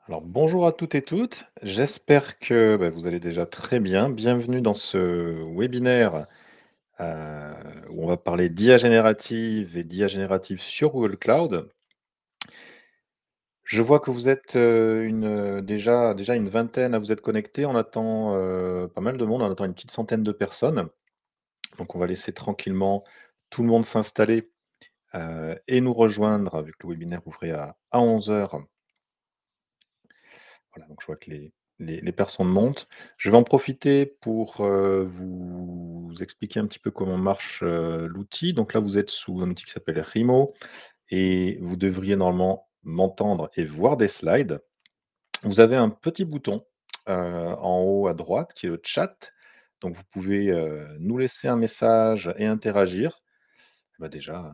Alors bonjour à toutes et toutes, j'espère que vous allez déjà très bien. Bienvenue dans ce webinaire où on va parler d'IA générative et d'IA générative sur Google Cloud. Je vois que vous êtes déjà une vingtaine à vous être connectés. On attend pas mal de monde, on attend une petite centaine de personnes. Donc on va laisser tranquillement tout le monde s'installer et nous rejoindre, vu que le webinaire ouvrait à 11 heures. Voilà, donc je vois que les personnes montent. Je vais en profiter pour, vous expliquer un petit peu comment marche, l'outil. Donc là, vous êtes sous un outil qui s'appelle Rimo et vous devriez normalement m'entendre et voir des slides. Vous avez un petit bouton, en haut à droite qui est le chat. Donc vous pouvez, nous laisser un message et interagir. Déjà,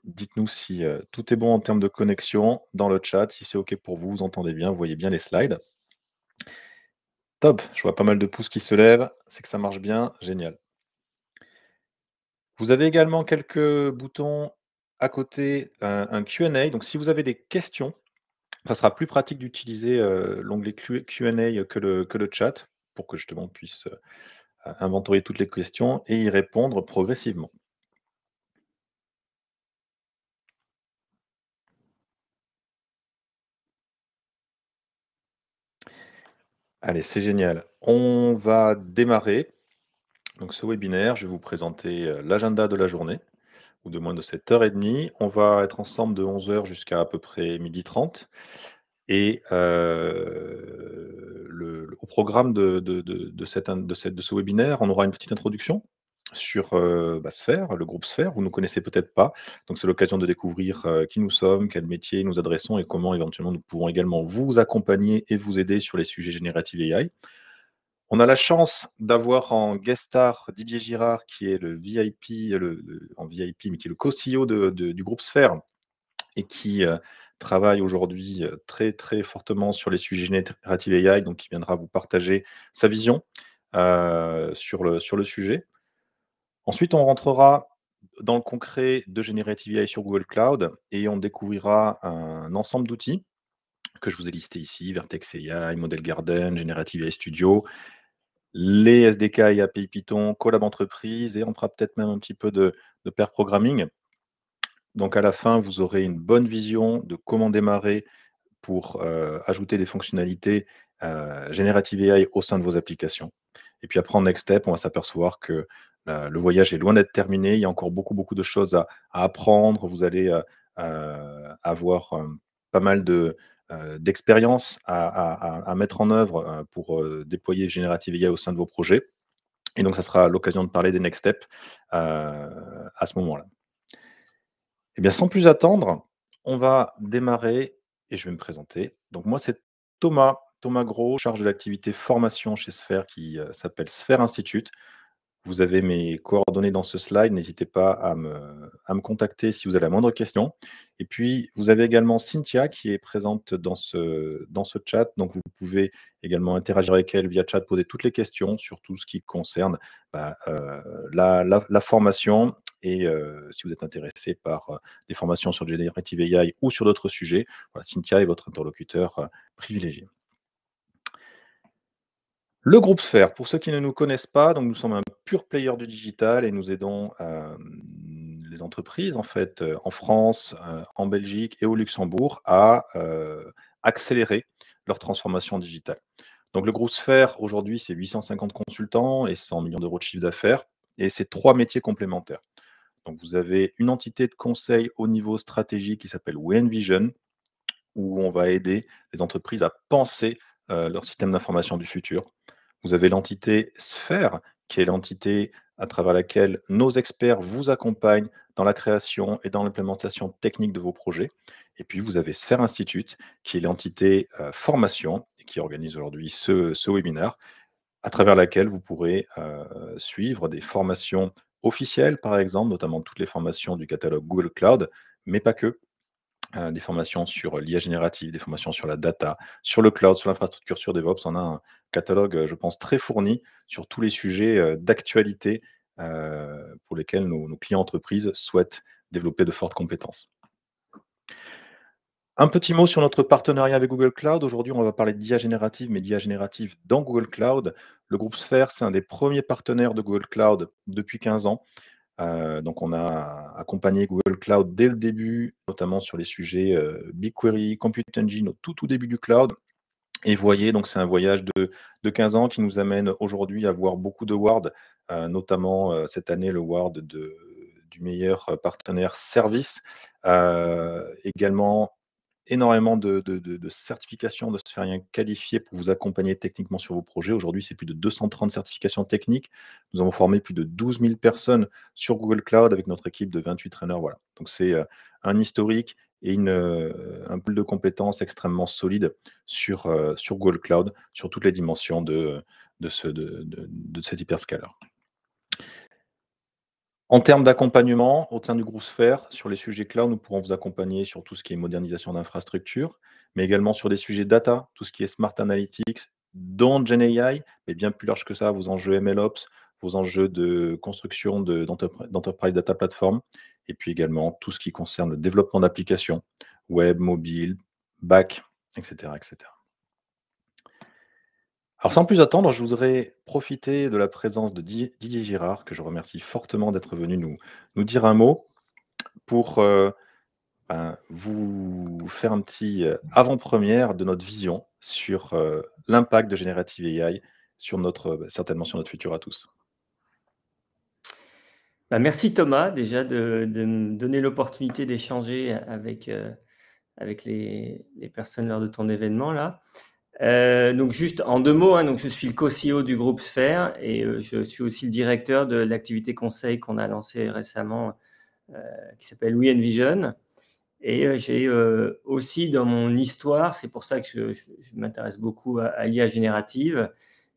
dites-nous si, tout est bon en termes de connexion dans le chat, si c'est OK pour vous, vous entendez bien, vous voyez bien les slides. Top, je vois pas mal de pouces qui se lèvent, c'est que ça marche bien, génial. Vous avez également quelques boutons à côté, un Q&A, donc si vous avez des questions, ça sera plus pratique d'utiliser, l'onglet Q&A que le chat pour que justement on puisse, inventorier toutes les questions et y répondre progressivement. Allez, c'est génial. On va démarrer donc ce webinaire. Je vais vous présenter, l'agenda de la journée. Ou de moins de 7h30. On va être ensemble de 11 heures jusqu'à à peu près 12h30 et au programme de ce webinaire, on aura une petite introduction sur, Sphère, le groupe Sphère. Vous ne nous connaissez peut-être pas, donc c'est l'occasion de découvrir, qui nous sommes, quel métier nous adressons et comment éventuellement nous pouvons également vous accompagner et vous aider sur les sujets générative AI. On a la chance d'avoir en guest star Didier Girard, qui est le VIP, en VIP, mais qui est le co-CEO du groupe Sphère et qui travaille aujourd'hui très, très fortement sur les sujets générative AI, donc qui viendra vous partager sa vision sur le sujet. Ensuite, on rentrera dans le concret de Generative AI sur Google Cloud et on découvrira un ensemble d'outils que je vous ai listés ici, Vertex AI, Model Garden, Generative AI Studio, les SDK et API Python, Colab Entreprise et on fera peut-être même un petit peu de pair programming. Donc à la fin, vous aurez une bonne vision de comment démarrer pour, ajouter des fonctionnalités, générative AI au sein de vos applications. Et puis après en next step, on va s'apercevoir que, le voyage est loin d'être terminé. Il y a encore beaucoup, beaucoup de choses à apprendre. Vous allez, avoir, pas mal d'expériences à mettre en œuvre, pour, déployer générative AI au sein de vos projets. Et donc ça sera l'occasion de parler des next steps, à ce moment-là. Eh bien, sans plus attendre, on va démarrer et je vais me présenter. Donc moi, c'est Thomas, Thomas Gros, charge de l'activité formation chez Sphère qui, s'appelle Sphère Institute. Vous avez mes coordonnées dans ce slide, n'hésitez pas à me contacter si vous avez la moindre question. Et puis, vous avez également Cynthia qui est présente dans ce chat, donc vous pouvez également interagir avec elle via chat, poser toutes les questions sur tout ce qui concerne la formation et si vous êtes intéressé par des formations sur Generative AI ou sur d'autres sujets, voilà, Cynthia est votre interlocuteur privilégié. Le groupe Sphère, pour ceux qui ne nous connaissent pas, donc nous sommes un pure player du digital et nous aidons, les entreprises en fait, en France, en Belgique et au Luxembourg à, accélérer leur transformation digitale. Donc le groupe Sphère aujourd'hui, c'est 850 consultants et 100 millions d'euros de chiffre d'affaires et c'est 3 métiers complémentaires. Donc vous avez une entité de conseil au niveau stratégique qui s'appelle WenVision, où on va aider les entreprises à penser, leur système d'information du futur. Vous avez l'entité Sphère, qui est l'entité à travers laquelle nos experts vous accompagnent dans la création et dans l'implémentation technique de vos projets. Et puis vous avez Sphère Institute, qui est l'entité formation et qui organise aujourd'hui ce webinaire, à travers laquelle vous pourrez suivre des formations officielles, par exemple, notamment toutes les formations du catalogue Google Cloud, mais pas que. Des formations sur l'IA générative, des formations sur la data, sur le cloud, sur l'infrastructure, sur DevOps. On a un catalogue, je pense, très fourni sur tous les sujets, d'actualité, pour lesquels nos clients entreprises souhaitent développer de fortes compétences. Un petit mot sur notre partenariat avec Google Cloud. Aujourd'hui, on va parler d'IA générative, mais d'IA générative dans Google Cloud. Le groupe Sphere, c'est un des premiers partenaires de Google Cloud depuis 15 ans. Donc on a accompagné Google Cloud dès le début, notamment sur les sujets, BigQuery, Compute Engine au tout début du cloud. Et vous voyez, donc c'est un voyage de 15 ans qui nous amène aujourd'hui à voir beaucoup d'awards, notamment, cette année, le award du meilleur partenaire service. Également énormément de certifications de sphériens qualifiés pour vous accompagner techniquement sur vos projets. Aujourd'hui, c'est plus de 230 certifications techniques. Nous avons formé plus de 12 000 personnes sur Google Cloud avec notre équipe de 28 traîneurs. Voilà. Donc, c'est un historique et un pool de compétences extrêmement solide sur Google Cloud, sur toutes les dimensions de cet hyperscaler. En termes d'accompagnement, au sein du groupe Sphere, sur les sujets cloud, nous pourrons vous accompagner sur tout ce qui est modernisation d'infrastructures, mais également sur des sujets data, tout ce qui est smart analytics, dont GenAI, mais bien plus large que ça, vos enjeux MLOps, vos enjeux de construction d'enterprise data platform, et puis également tout ce qui concerne le développement d'applications, web, mobile, back, etc., etc. Alors sans plus attendre, je voudrais profiter de la présence de Didier Girard, que je remercie fortement d'être venu nous dire un mot pour vous faire un petit avant-première de notre vision sur l'impact de Generative AI sur certainement sur notre futur à tous. Merci Thomas, déjà de me donner l'opportunité d'échanger avec les personnes lors de ton événement là. Donc juste en 2 mots, hein, donc je suis le co-CEO du groupe Sphere et je suis aussi le directeur de l'activité conseil qu'on a lancée récemment, qui s'appelle We Envision. Et j'ai aussi dans mon histoire, c'est pour ça que je m'intéresse beaucoup à l'IA générative,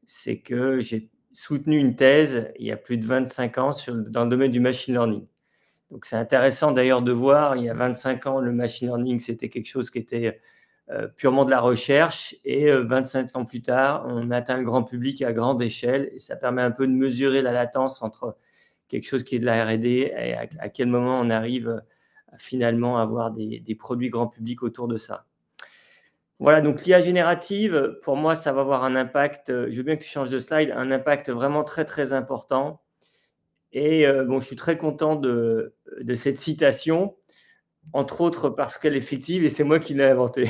c'est que j'ai soutenu une thèse il y a plus de 25 ans dans le domaine du machine learning. Donc c'est intéressant d'ailleurs de voir, il y a 25 ans, le machine learning, c'était quelque chose qui était purement de la recherche, et 25 ans plus tard, on atteint le grand public à grande échelle, et ça permet un peu de mesurer la latence entre quelque chose qui est de la R&D et à quel moment on arrive à finalement avoir des produits grand public autour de ça. Voilà, donc l'IA générative, pour moi, ça va avoir un impact, je veux bien que tu changes de slide, un impact vraiment très, très important. Et bon, je suis très content de cette citation, entre autres parce qu'elle est fictive et c'est moi qui l'ai inventée.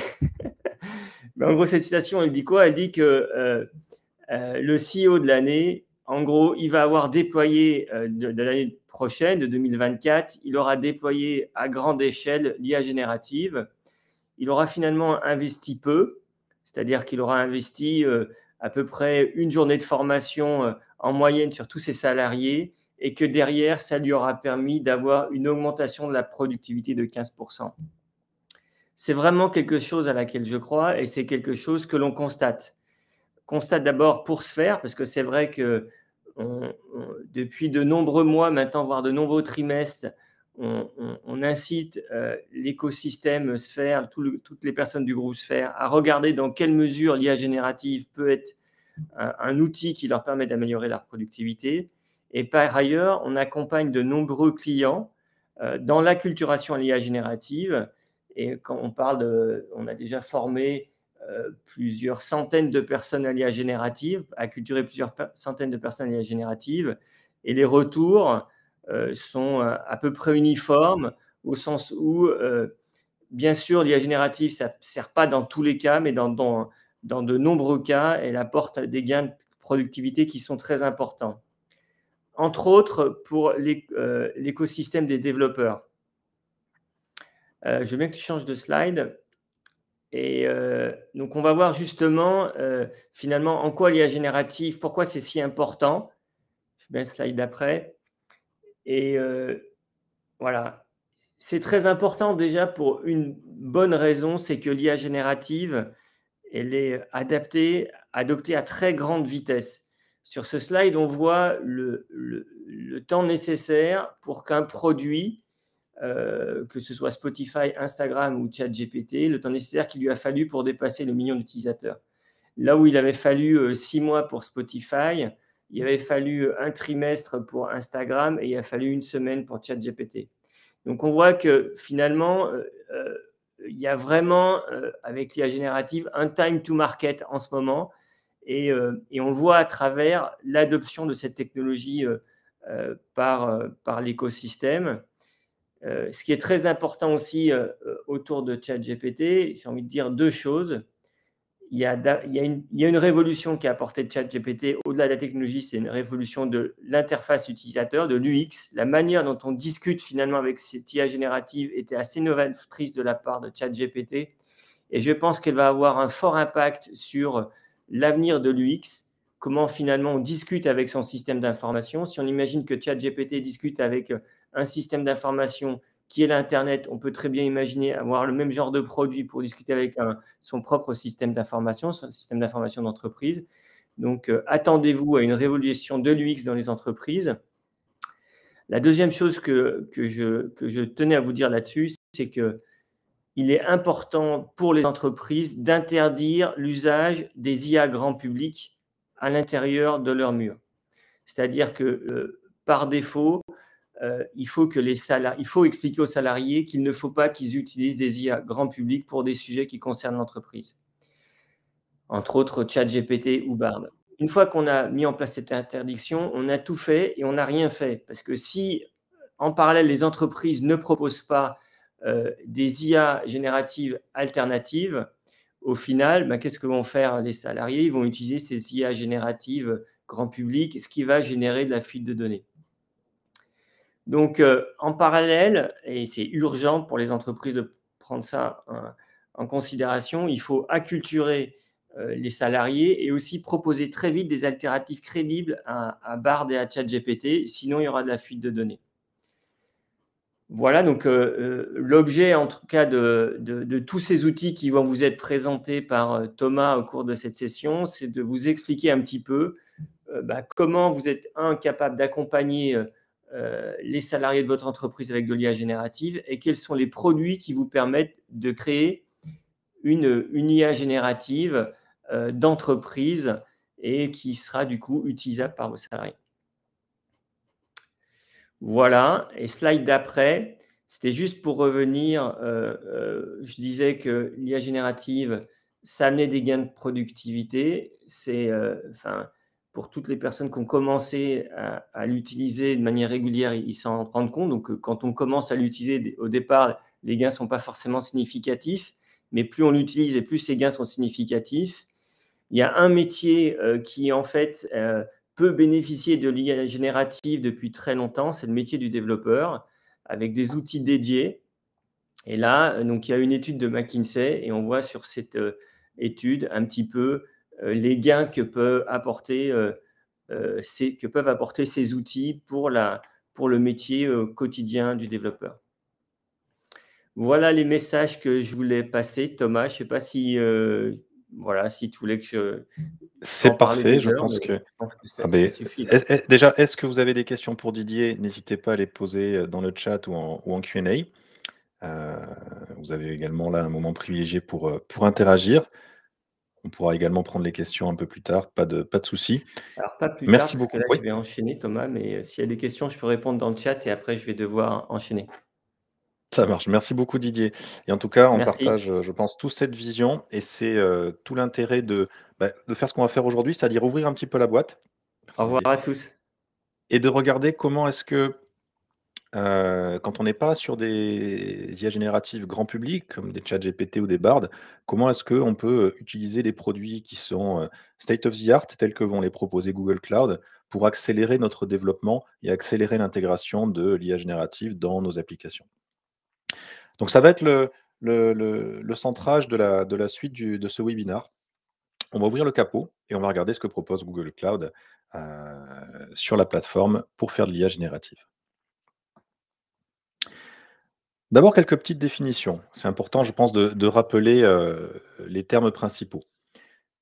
Mais en gros, cette citation, elle dit quoi? Elle dit que le CEO de l'année, en gros, il va avoir déployé de l'année prochaine, de 2024, il aura déployé à grande échelle l'IA générative. Il aura finalement investi peu, c'est-à-dire qu'il aura investi à peu près une journée de formation en moyenne sur tous ses salariés, et que derrière, ça lui aura permis d'avoir une augmentation de la productivité de 15%. C'est vraiment quelque chose à laquelle je crois, et c'est quelque chose que l'on constate. Constate d'abord pour Sphere, parce que c'est vrai que depuis de nombreux mois maintenant, voire de nombreux trimestres, on incite l'écosystème Sphere, toutes les personnes du groupe Sphere, à regarder dans quelle mesure l'IA générative peut être un outil qui leur permet d'améliorer leur productivité. Et par ailleurs, on accompagne de nombreux clients dans l'acculturation à l'IA générative. Et quand on parle on a déjà formé plusieurs centaines de personnes à l'IA générative, acculturé plusieurs centaines de personnes à l'IA générative, et les retours sont à peu près uniformes, au sens où, bien sûr, l'IA générative, ça ne sert pas dans tous les cas, mais dans de nombreux cas, elle apporte des gains de productivité qui sont très importants. Entre autres, pour l'écosystème des développeurs. Je veux bien que tu changes de slide. Et donc, on va voir justement, finalement, en quoi l'IA générative, pourquoi c'est si important. Je mets le slide d'après. Et voilà. C'est très important déjà pour une bonne raison, c'est que l'IA générative, elle est adoptée à très grande vitesse. Sur ce slide, on voit le temps nécessaire pour qu'un produit, que ce soit Spotify, Instagram ou ChatGPT, le temps nécessaire qu'il lui a fallu pour dépasser le million d'utilisateurs. Là où il avait fallu 6 mois pour Spotify, il avait fallu un trimestre pour Instagram et il a fallu une semaine pour ChatGPT. Donc, on voit que finalement, il y a vraiment, avec l'IA générative, un time to market en ce moment et on le voit à travers l'adoption de cette technologie, par l'écosystème. Ce qui est très important aussi, autour de ChatGPT, j'ai envie de dire 2 choses. Il y a une révolution qui a apporté ChatGPT au-delà de la technologie, c'est une révolution de l'interface utilisateur, de l'UX. La manière dont on discute finalement avec cette IA générative était assez novatrice de la part de ChatGPT et je pense qu'elle va avoir un fort impact sur l'avenir de l'UX, comment finalement on discute avec son système d'information. Si on imagine que ChatGPT discute avec un système d'information qui est l'Internet, on peut très bien imaginer avoir le même genre de produit pour discuter avec son propre système d'information, son système d'information d'entreprise. Donc, attendez-vous à une révolution de l'UX dans les entreprises. La deuxième chose que je tenais à vous dire là-dessus, c'est que il est important pour les entreprises d'interdire l'usage des IA grand public à l'intérieur de leurs murs. C'est-à-dire que, par défaut, il faut expliquer aux salariés qu'il ne faut pas qu'ils utilisent des IA grand public pour des sujets qui concernent l'entreprise. Entre autres, ChatGPT ou Bard. Une fois qu'on a mis en place cette interdiction, on a tout fait et on n'a rien fait. Parce que si, en parallèle, les entreprises ne proposent pas des IA génératives alternatives, au final, qu'est-ce que vont faire les salariés? Ils vont utiliser ces IA génératives grand public, ce qui va générer de la fuite de données. Donc, en parallèle, et c'est urgent pour les entreprises de prendre ça en considération, il faut acculturer les salariés et aussi proposer très vite des alternatives crédibles à Bard et à ChatGPT, sinon il y aura de la fuite de données. Voilà, donc l'objet en tout cas de tous ces outils qui vont vous être présentés par Thomas au cours de cette session, c'est de vous expliquer un petit peu comment vous êtes, capable d'accompagner les salariés de votre entreprise avec de l'IA générative et quels sont les produits qui vous permettent de créer une IA générative d'entreprise et qui sera du coup utilisable par vos salariés. Voilà, et slide d'après, c'était juste pour revenir, je disais que l'IA générative, ça amenait des gains de productivité. C'est, pour toutes les personnes qui ont commencé à l'utiliser de manière régulière, ils s'en rendent compte. Donc, quand on commence à l'utiliser au départ, les gains ne sont pas forcément significatifs, mais plus on l'utilise et plus ces gains sont significatifs. Il y a un métier qui, en fait, peut bénéficier de l'IA générative depuis très longtemps, c'est le métier du développeur, avec des outils dédiés. Et là, donc, il y a une étude de McKinsey et on voit sur cette étude un petit peu les gains que peuvent apporter ces outils pour le métier quotidien du développeur. Voilà les messages que je voulais passer. Thomas, je ne sais pas si, si tu voulais que je C'est parler parfait, des je heures, pense mais que je pense que ah ça beh, suffit là. déjà, est-ce que vous avez des questions pour Didier? N'hésitez pas à les poser, dans le chat ou en Q&A. Vous avez également là un moment privilégié pour interagir. On pourra également prendre les questions un peu plus tard, pas de souci. Alors pas plus tard Merci parce que beaucoup. là Oui, je vais enchaîner Thomas, mais s'il y a des questions, je peux répondre dans le chat et après je vais devoir enchaîner. ça marche. Merci beaucoup Didier et en tout cas, on Merci. partage, je pense tous cette vision et c'est, tout l'intérêt de faire ce qu'on va faire aujourd'hui, c'est-à-dire ouvrir un petit peu la boîte Au revoir à tous. et de regarder comment est-ce que, quand on n'est pas sur des IA génératives grand public, comme des ChatGPT ou des Bard, comment est-ce qu'on peut, utiliser des produits qui sont, state of the art, tels que vont les proposer Google Cloud, pour accélérer notre développement et accélérer l'intégration de l'IA générative dans nos applications. Donc ça va être le centrage de la suite de ce webinaire. On va ouvrir le capot et on va regarder ce que propose Google Cloud, sur la plateforme pour faire de l'IA générative. D'abord, quelques petites définitions. C'est important, je pense, de rappeler, les termes principaux.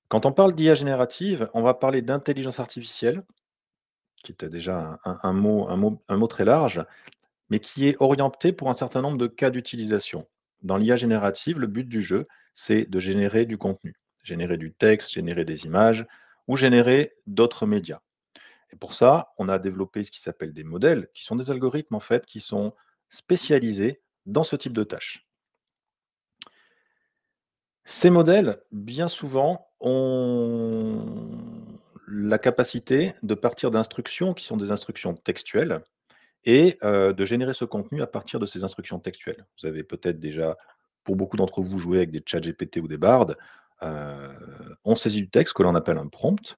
Quand on parle d'IA générative, on va parler d'intelligence artificielle, qui est déjà un mot très large, mais qui est orienté pour un certain nombre de cas d'utilisation. Dans l'IA générative, le but du jeu, c'est de générer du contenu, générer du texte, générer des images ou générer d'autres médias. Et pour ça, on a développé ce qui s'appelle des modèles, qui sont des algorithmes en fait, qui sont spécialisés dans ce type de tâches. Ces modèles, bien souvent, ont la capacité de partir d'instructions qui sont des instructions textuelles et de générer ce contenu à partir de ces instructions textuelles. Vous avez peut-être déjà, pour beaucoup d'entre vous, joué avec des ChatGPT ou des Bard. Heu, on saisit du texte que l'on appelle un prompt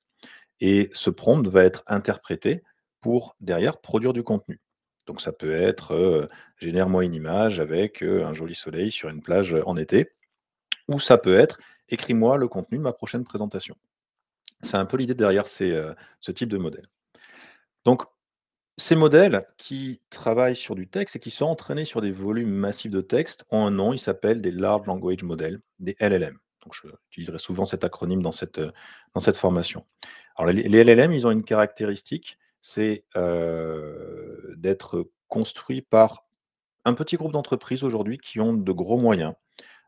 et ce prompt va être interprété pour, derrière, produire du contenu. Donc ça peut être, «Génère-moi une image avec, un joli soleil sur une plage, en été», ou ça peut être: «Écris-moi le contenu de ma prochaine présentation». C'est un peu l'idée derrière ce type de modèle. Donc ces modèles qui travaillent sur du texte et qui sont entraînés sur des volumes massifs de texte ont un nom, ils s'appellent des Large Language Models, des LLM. Donc je utiliserai souvent cet acronyme dans cette formation. Alors les LLM, ils ont une caractéristique, c'est, d'être construits par un petit groupe d'entreprises aujourd'hui qui ont de gros moyens.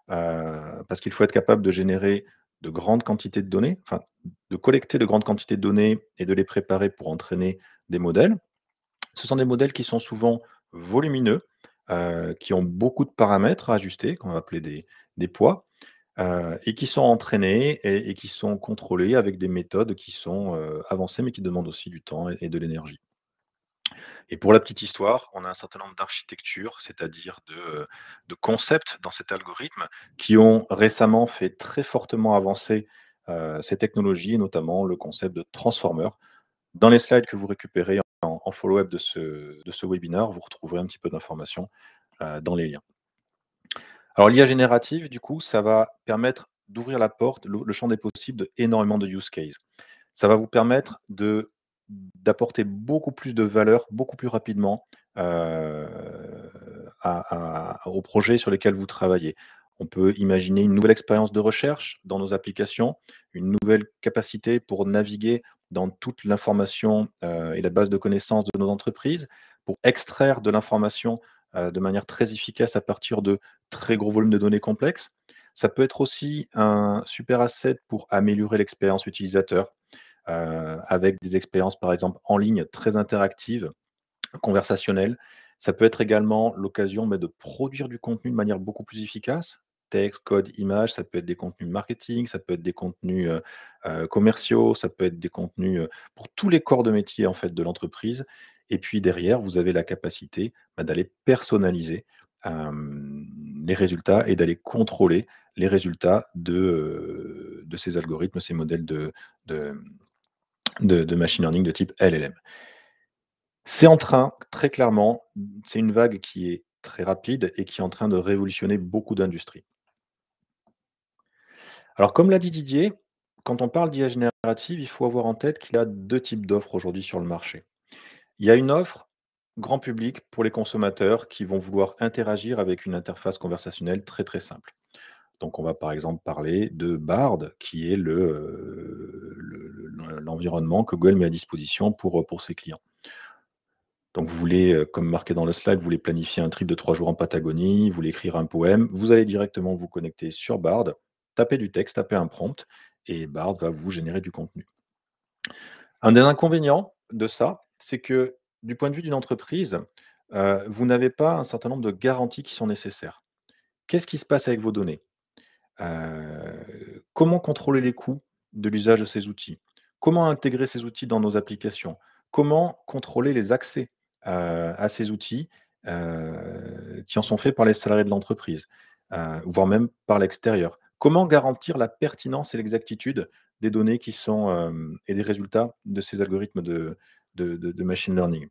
Parce qu'il faut être capable de générer de grandes quantités de données, enfin, de collecter de grandes quantités de données et de les préparer pour entraîner des modèles. Ce sont des modèles qui sont souvent volumineux, qui ont beaucoup de paramètres à ajuster, qu'on va appeler des poids, et qui sont entraînés et qui sont contrôlés avec des méthodes qui sont, avancées, mais qui demandent aussi du temps et de l'énergie. Et pour la petite histoire, on a un certain nombre d'architectures, c'est-à-dire de concepts dans cet algorithme qui ont récemment fait très fortement avancer, ces technologies, et notamment le concept de transformer. Dans les slides que vous récupérez en follow-up de ce webinaire, vous retrouverez un petit peu d'informations, dans les liens. Alors l'IA générative, du coup, ça va permettre d'ouvrir la porte, le champ des possibles de énormément de use cases. Ça va vous permettre d'apporter beaucoup plus de valeur, beaucoup plus rapidement, aux projets sur lesquels vous travaillez. On peut imaginer une nouvelle expérience de recherche dans nos applications, une nouvelle capacité pour naviguer dans toute l'information, et la base de connaissances de nos entreprises, pour extraire de l'information, de manière très efficace à partir de très gros volumes de données complexes. Ça peut être aussi un super asset pour améliorer l'expérience utilisateur, avec des expériences, par exemple, en ligne très interactives, conversationnelles. Ça peut être également l'occasion, bah, de produire du contenu de manière beaucoup plus efficace. Texte, code, image, ça peut être des contenus marketing, ça peut être des contenus, commerciaux, ça peut être des contenus, pour tous les corps de métier, en fait, de l'entreprise. Et puis derrière, vous avez la capacité, bah, d'aller personnaliser, les résultats et d'aller contrôler les résultats de ces algorithmes, ces modèles de de machine learning de type LLM. C'est en train, très clairement, c'est une vague qui est très rapide et qui est en train de révolutionner beaucoup d'industries. Alors comme l'a dit Didier, quand on parle d'IA générative, il faut avoir en tête qu'il y a 2 types d'offres aujourd'hui sur le marché. Il y a une offre grand public pour les consommateurs qui vont vouloir interagir avec une interface conversationnelle très, très simple. Donc on va par exemple parler de Bard qui est l'environnement que Google met à disposition pour ses clients. Donc vous voulez, comme marqué dans le slide, vous voulez planifier un trip de 3 jours en Patagonie, vous voulez écrire un poème, vous allez directement vous connecter sur Bard, taper du texte, taper un prompt et Bard va vous générer du contenu. Un des inconvénients de ça, c'est que du point de vue d'une entreprise, vous n'avez pas un certain nombre de garanties qui sont nécessaires. Qu'est-ce qui se passe avec vos données? Comment contrôler les coûts de l'usage de ces outils? Comment intégrer ces outils dans nos applications? Comment contrôler les accès, à ces outils, qui en sont faits par les salariés de l'entreprise, voire même par l'extérieur? Comment garantir la pertinence et l'exactitude des données qui sont, et des résultats de ces algorithmes de machine learning?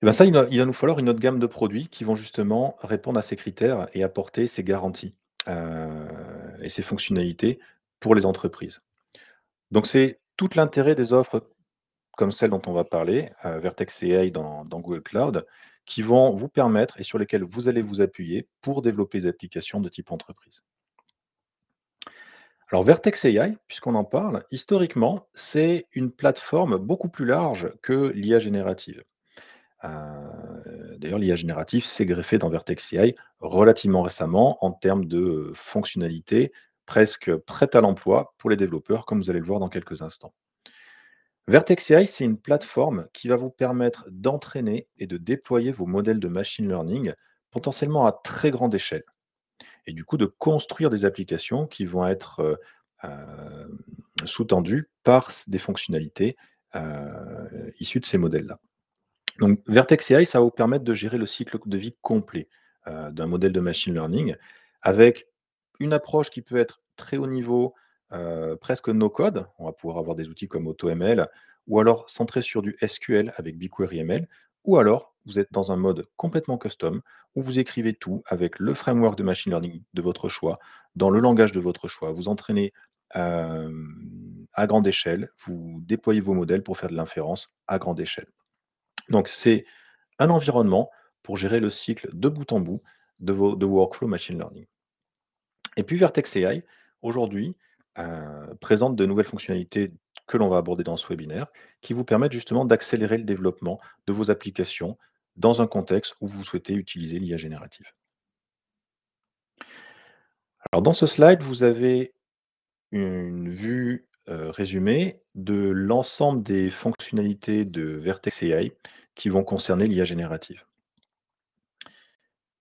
Et ben ça, il va nous falloir une autre gamme de produits qui vont justement répondre à ces critères et apporter ces garanties, et ces fonctionnalités pour les entreprises. Donc c'est tout l'intérêt des offres comme celle dont on va parler, Vertex AI dans Google Cloud, qui vont vous permettre et sur lesquelles vous allez vous appuyer pour développer des applications de type entreprise. Alors Vertex AI, puisqu'on en parle, historiquement, c'est une plateforme beaucoup plus large que l'IA générative. D'ailleurs, l'IA générative s'est greffée dans Vertex AI relativement récemment en termes de, fonctionnalités presque prêtes à l'emploi pour les développeurs, comme vous allez le voir dans quelques instants. Vertex AI, c'est une plateforme qui va vous permettre d'entraîner et de déployer vos modèles de machine learning potentiellement à très grande échelle. et du coup de construire des applications qui vont être, sous-tendues par des fonctionnalités, issues de ces modèles-là. Donc Vertex AI, ça va vous permettre de gérer le cycle de vie complet, d'un modèle de machine learning avec une approche qui peut être très haut niveau, presque no code. On va pouvoir avoir des outils comme AutoML ou alors centré sur du SQL avec BigQuery ML, ou alors vous êtes dans un mode complètement custom où vous écrivez tout avec le framework de machine learning de votre choix, dans le langage de votre choix. Vous entraînez, à grande échelle, vous déployez vos modèles pour faire de l'inférence à grande échelle. Donc c'est un environnement pour gérer le cycle de bout en bout de vos workflows machine learning. Et puis Vertex AI, aujourd'hui, présente de nouvelles fonctionnalités que l'on va aborder dans ce webinaire, qui vous permettent justement d'accélérer le développement de vos applications dans un contexte où vous souhaitez utiliser l'IA générative. Alors dans ce slide, vous avez une vue, résumée de l'ensemble des fonctionnalités de Vertex AI qui vont concerner l'IA générative.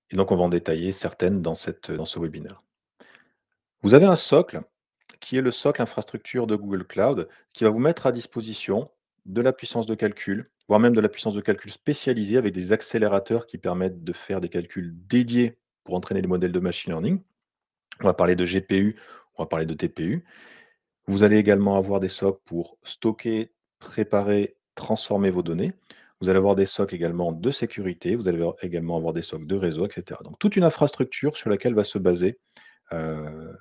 Et donc on va en détailler certaines dans ce webinaire. Vous avez un socle qui est le socle infrastructure de Google Cloud, qui va vous mettre à disposition de la puissance de calcul, voire même de la puissance de calcul spécialisée avec des accélérateurs qui permettent de faire des calculs dédiés pour entraîner les modèles de machine learning. On va parler de GPU, on va parler de TPU. Vous allez également avoir des socles pour stocker, préparer, transformer vos données. Vous allez avoir des socles également de sécurité, vous allez également avoir des socles de réseau, etc. Donc toute une infrastructure sur laquelle va se baser l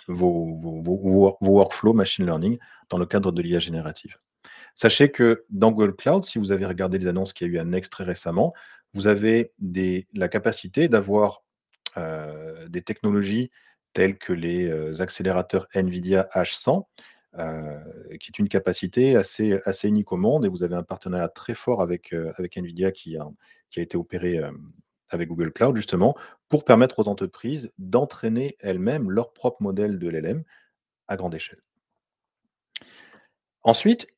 vos workflows machine learning dans le cadre de l'IA générative. Sachez que dans Google Cloud, si vous avez regardé les annonces qu'il y a eu à Next très récemment, vous avez la capacité d'avoir, des technologies telles que les, accélérateurs NVIDIA H100, qui est une capacité assez unique au monde, et vous avez un partenariat très fort avec NVIDIA qui a été opéré, avec Google Cloud justement, pour permettre aux entreprises d'entraîner elles-mêmes leur propre modèle de LLM à grande échelle. Ensuite,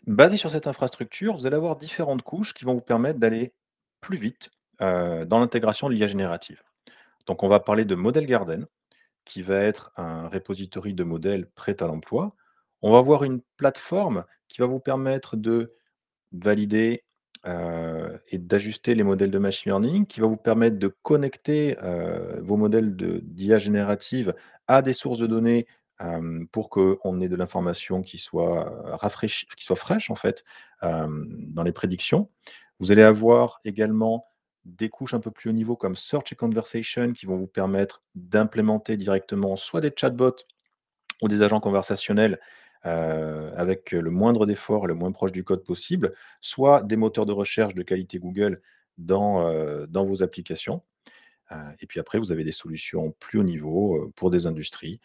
basé sur cette infrastructure, vous allez avoir différentes couches qui vont vous permettre d'aller plus vite, dans l'intégration de l'IA générative. Donc on va parler de Model Garden, qui va être un repository de modèles prêt à l'emploi. On va avoir une plateforme qui va vous permettre de valider, et d'ajuster les modèles de machine learning, qui va vous permettre de connecter, vos modèles d'IA générative à des sources de données, pour qu'on ait de l'information qui soit, rafraîchie, qui soit fraîche en fait, dans les prédictions. Vous allez avoir également des couches un peu plus haut niveau comme Search et Conversation qui vont vous permettre d'implémenter directement soit des chatbots ou des agents conversationnels, avec le moindre d'effort, le moins proche du code possible, soit des moteurs de recherche de qualité Google dans vos applications. Et puis après, vous avez des solutions plus haut niveau, pour des industries,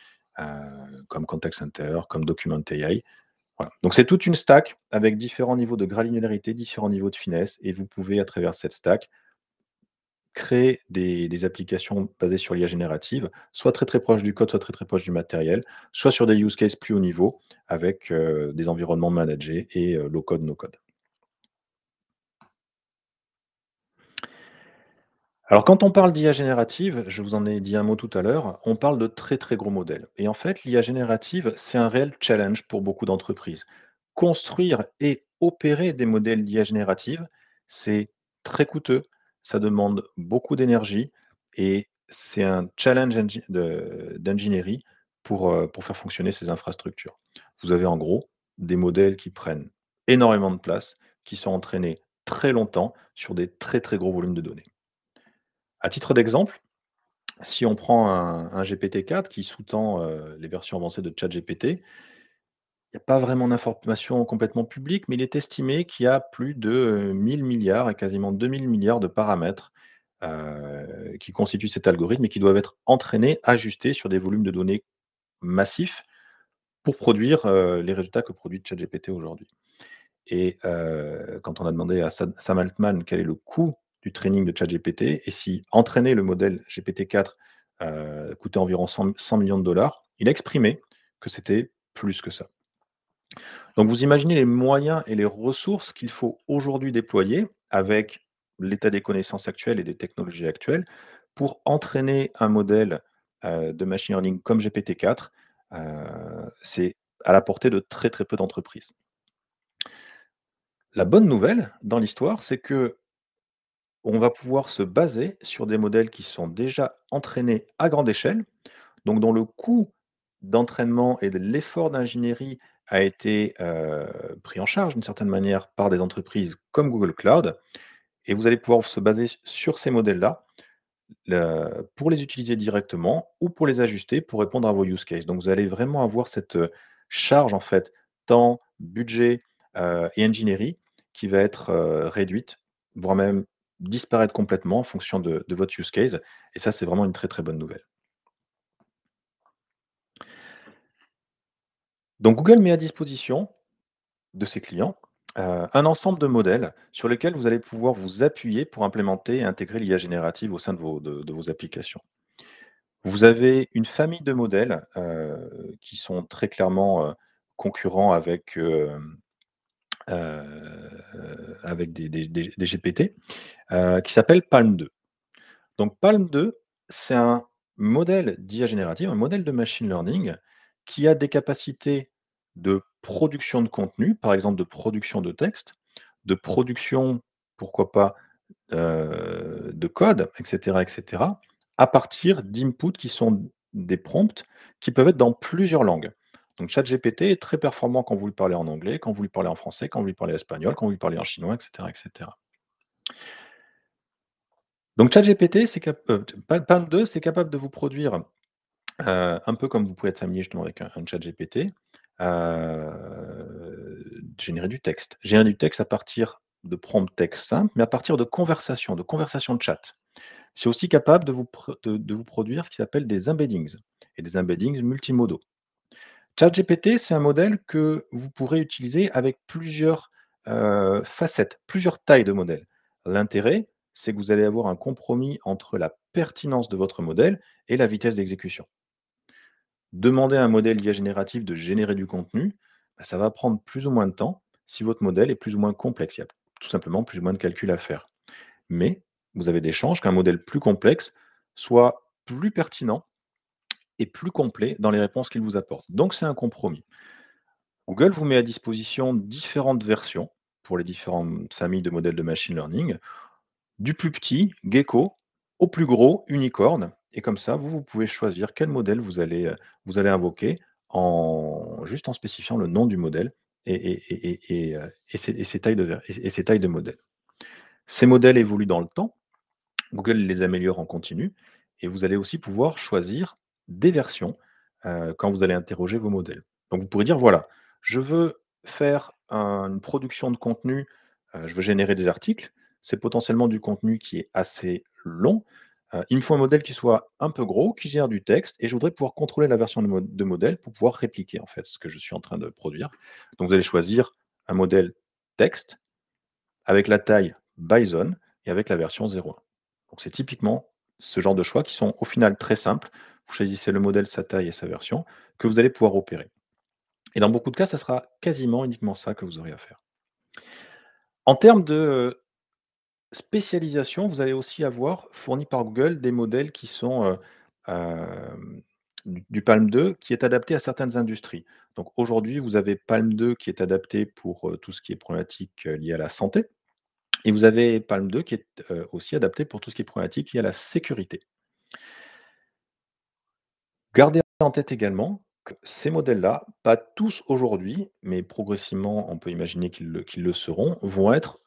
comme Contact Center, comme Document AI. Voilà. Donc c'est toute une stack avec différents niveaux de granularité, différents niveaux de finesse, et vous pouvez à travers cette stack créer des applications basées sur l'IA générative, soit très, très proches du code, soit très, très proches du matériel, soit sur des use cases plus haut niveau avec, des environnements managés et low code, no code. Alors quand on parle d'IA générative, je vous en ai dit un mot tout à l'heure, on parle de très, très gros modèles, et en fait, l'IA générative, c'est un réel challenge pour beaucoup d'entreprises. Construire et opérer des modèles d'IA générative, c'est très coûteux, ça demande beaucoup d'énergie, et c'est un challenge d'ingénierie pour faire fonctionner ces infrastructures. Vous avez en gros des modèles qui prennent énormément de place, qui sont entraînés très longtemps sur des très, très gros volumes de données. À titre d'exemple, si on prend un GPT-4 qui sous-tend, les versions avancées de ChatGPT, il n'y a pas vraiment d'informations complètement publiques, mais il est estimé qu'il y a plus de, 1 000 000 et quasiment 2 000 000 de paramètres, qui constituent cet algorithme et qui doivent être entraînés, ajustés sur des volumes de données massifs pour produire, les résultats que produit ChatGPT aujourd'hui. Et quand on a demandé à Sam Altman quel est le coût du training de ChatGPT et si entraîner le modèle GPT-4, coûtait environ 100 millions de dollars, il a exprimé que c'était plus que ça. Donc vous imaginez les moyens et les ressources qu'il faut aujourd'hui déployer avec l'état des connaissances actuelles et des technologies actuelles pour entraîner un modèle, de machine learning comme GPT-4, c'est à la portée de très, très peu d'entreprises. La bonne nouvelle dans l'histoire, c'est qu'on va pouvoir se baser sur des modèles qui sont déjà entraînés à grande échelle, donc dont le coût d'entraînement et de l'effort d'ingénierie a été, pris en charge d'une certaine manière par des entreprises comme Google Cloud, et vous allez pouvoir se baser sur ces modèles-là, pour les utiliser directement ou pour les ajuster pour répondre à vos use cases. Donc vous allez vraiment avoir cette, charge en fait, temps, budget, et ingénierie qui va être, réduite, voire même disparaître complètement en fonction de votre use case, et ça, c'est vraiment une très, très bonne nouvelle. Donc Google met à disposition de ses clients, un ensemble de modèles sur lesquels vous allez pouvoir vous appuyer pour implémenter et intégrer l'IA générative au sein de vos applications. Vous avez une famille de modèles, qui sont très clairement, concurrents avec des GPT, qui s'appellent PaLM 2. Donc PaLM 2, c'est un modèle d'IA générative, un modèle de machine learning qui a des capacités de production de contenu, par exemple de production de texte, de production, pourquoi pas, de code, et cetera, à partir d'inputs qui sont des prompts qui peuvent être dans plusieurs langues. Donc ChatGPT est très performant quand vous lui parlez en anglais, quand vous lui parlez en français, quand vous lui parlez espagnol, quand vous lui parlez en chinois, et cetera. Donc ChatGPT, PaLM 2, c'est capable de vous produire, un peu comme vous pouvez être familier justement avec un ChatGPT, générer du texte. Générer du texte à partir de prompts texte simples, mais à partir de conversations de chat. C'est aussi capable de vous produire ce qui s'appelle des embeddings et des embeddings multimodaux. ChatGPT, c'est un modèle que vous pourrez utiliser avec plusieurs, facettes, plusieurs tailles de modèles. L'intérêt, c'est que vous allez avoir un compromis entre la pertinence de votre modèle et la vitesse d'exécution. Demander à un modèle d'IA générative de générer du contenu, bah, ça va prendre plus ou moins de temps si votre modèle est plus ou moins complexe. Il y a tout simplement plus ou moins de calculs à faire. Mais vous avez des chances qu'un modèle plus complexe soit plus pertinent et plus complet dans les réponses qu'il vous apporte. Donc c'est un compromis. Google vous met à disposition différentes versions pour les différentes familles de modèles de machine learning, du plus petit, Gecko, au plus gros, Unicorn. Et comme ça, vous pouvez choisir quel modèle vous allez invoquer juste en spécifiant le nom du modèle et ses tailles de modèle. Ces modèles évoluent dans le temps. Google les améliore en continu et vous allez aussi pouvoir choisir des versions, quand vous allez interroger vos modèles. Donc vous pourrez dire: «Voilà, je veux faire une production de contenu, je veux générer des articles, c'est potentiellement du contenu qui est assez long, il me faut un modèle qui soit un peu gros, qui génère du texte et je voudrais pouvoir contrôler la version de modèle pour pouvoir répliquer, en fait, ce que je suis en train de produire». Donc vous allez choisir un modèle texte avec la taille Bison et avec la version 0.1. Donc c'est typiquement ce genre de choix qui sont au final très simples. Vous choisissez le modèle, sa taille et sa version que vous allez pouvoir opérer. Et dans beaucoup de cas, ça sera quasiment uniquement ça que vous aurez à faire. En termes de spécialisation, vous allez aussi avoir fourni par Google des modèles qui sont du Palm 2 qui est adapté à certaines industries. Donc aujourd'hui, vous avez Palm 2 qui est adapté pour tout ce qui est problématique liée à la santé. Et vous avez Palm 2 qui est, aussi adapté pour tout ce qui est problématique liée à la sécurité. Gardez en tête également que ces modèles-là, pas tous aujourd'hui, mais progressivement, on peut imaginer qu'ils le seront, vont être,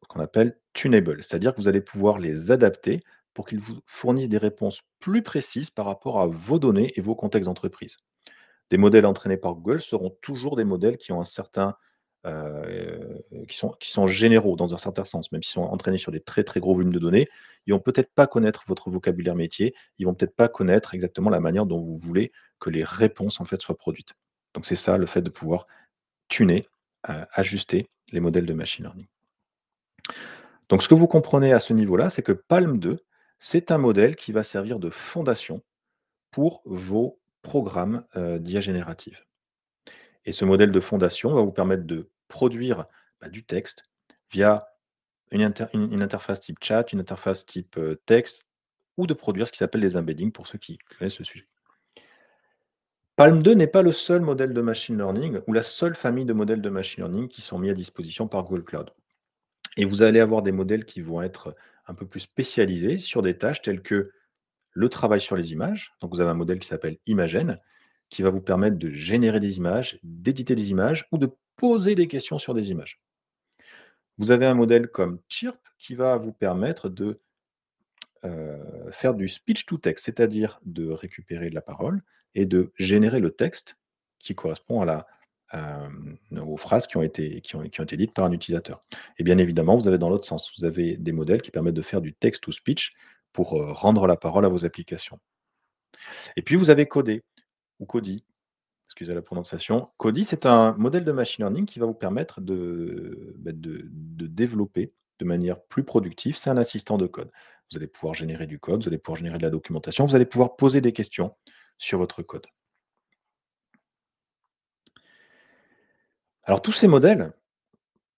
qu'on appelle tunable. C'est-à-dire que vous allez pouvoir les adapter pour qu'ils vous fournissent des réponses plus précises par rapport à vos données et vos contextes d'entreprise. Des modèles entraînés par Google seront toujours des modèles qui ont un certain, qui sont généraux dans un certain sens, même s'ils sont entraînés sur des très, très gros volumes de données. Ils vont peut-être pas connaître votre vocabulaire métier, ils vont peut-être pas connaître exactement la manière dont vous voulez que les réponses, en fait, soient produites. Donc c'est ça, le fait de pouvoir tuner, ajuster les modèles de machine learning. Donc ce que vous comprenez à ce niveau-là, c'est que Palm 2, c'est un modèle qui va servir de fondation pour vos programmes, d'IA générative. Et ce modèle de fondation va vous permettre de produire, bah, du texte via une interface type chat, une interface type, texte, ou de produire ce qui s'appelle les embeddings pour ceux qui connaissent le sujet. Palm 2 n'est pas le seul modèle de machine learning ou la seule famille de modèles de machine learning qui sont mis à disposition par Google Cloud. Et vous allez avoir des modèles qui vont être un peu plus spécialisés sur des tâches telles que le travail sur les images. Donc vous avez un modèle qui s'appelle Imagen, qui va vous permettre de générer des images, d'éditer des images ou de poser des questions sur des images. Vous avez un modèle comme Chirp qui va vous permettre de faire du speech to text, c'est-à-dire de récupérer de la parole et de générer le texte qui correspond aux phrases qui ont été dites par un utilisateur. Et bien évidemment, vous avez dans l'autre sens, vous avez des modèles qui permettent de faire du text to speech pour rendre la parole à vos applications. Et puis vous avez Codé ou Cody, excusez la prononciation. Cody, c'est un modèle de machine learning qui va vous permettre de développer de manière plus productive. C'est un assistant de code. Vous allez pouvoir générer du code, vous allez pouvoir générer de la documentation, vous allez pouvoir poser des questions sur votre code. Alors tous ces modèles,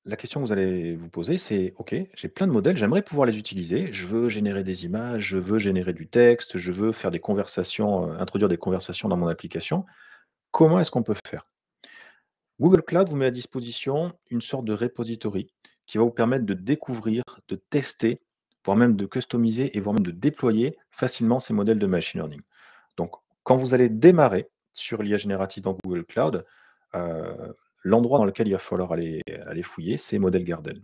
la question que vous allez vous poser, c'est: «OK, j'ai plein de modèles, j'aimerais pouvoir les utiliser. Je veux générer des images, je veux générer du texte, je veux faire des conversations, introduire des conversations dans mon application. Comment est-ce qu'on peut faire?» Google Cloud vous met à disposition une sorte de repository qui va vous permettre de découvrir, de tester, voire même de customiser et voire même de déployer facilement ces modèles de machine learning. Donc, quand vous allez démarrer sur l'IA générative dans Google Cloud, l'endroit dans lequel il va falloir aller fouiller, c'est Model Garden.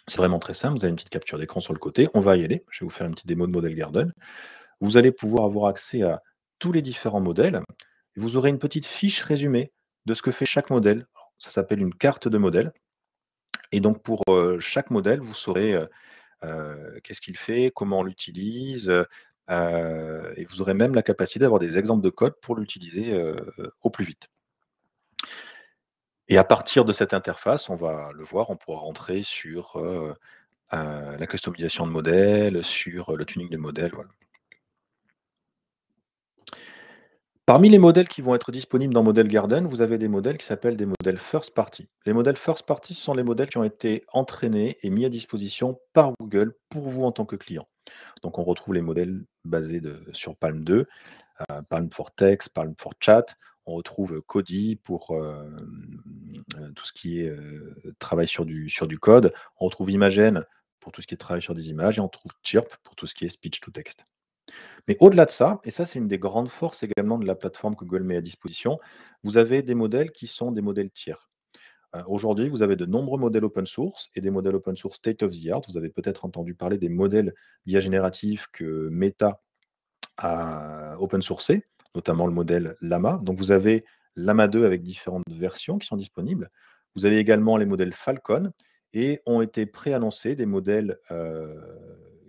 C'est vraiment très simple, vous avez une petite capture d'écran sur le côté, on va y aller. Je vais vous faire une petite démo de Model Garden. Vous allez pouvoir avoir accès à tous les différents modèles. Vous aurez une petite fiche résumée de ce que fait chaque modèle. Ça s'appelle une carte de modèle. Et donc pour chaque modèle, vous saurez qu'est-ce qu'il fait, comment on l'utilise, et vous aurez même la capacité d'avoir des exemples de code pour l'utiliser au plus vite. Et à partir de cette interface, on va le voir, on pourra rentrer sur la customisation de modèles, sur le tuning de modèles, voilà. Parmi les modèles qui vont être disponibles dans Model Garden, vous avez des modèles qui s'appellent des modèles first party. Les modèles first party, ce sont les modèles qui ont été entraînés et mis à disposition par Google pour vous en tant que client. Donc on retrouve les modèles basés sur Palm 2, Palm for Text, Palm for Chat. On retrouve Cody pour tout ce qui est travail sur du code. On retrouve Imagen pour tout ce qui est travail sur des images. Et on trouve Chirp pour tout ce qui est speech to text. Mais au-delà de ça, et ça c'est une des grandes forces également de la plateforme que Google met à disposition, vous avez des modèles qui sont des modèles tiers. Aujourd'hui, vous avez de nombreux modèles open source et des modèles open source state of the art. Vous avez peut-être entendu parler des modèles d'IA générative que Meta a open sourcé, notamment le modèle Llama. Donc vous avez Llama 2 avec différentes versions qui sont disponibles. Vous avez également les modèles Falcon et ont été préannoncés des modèles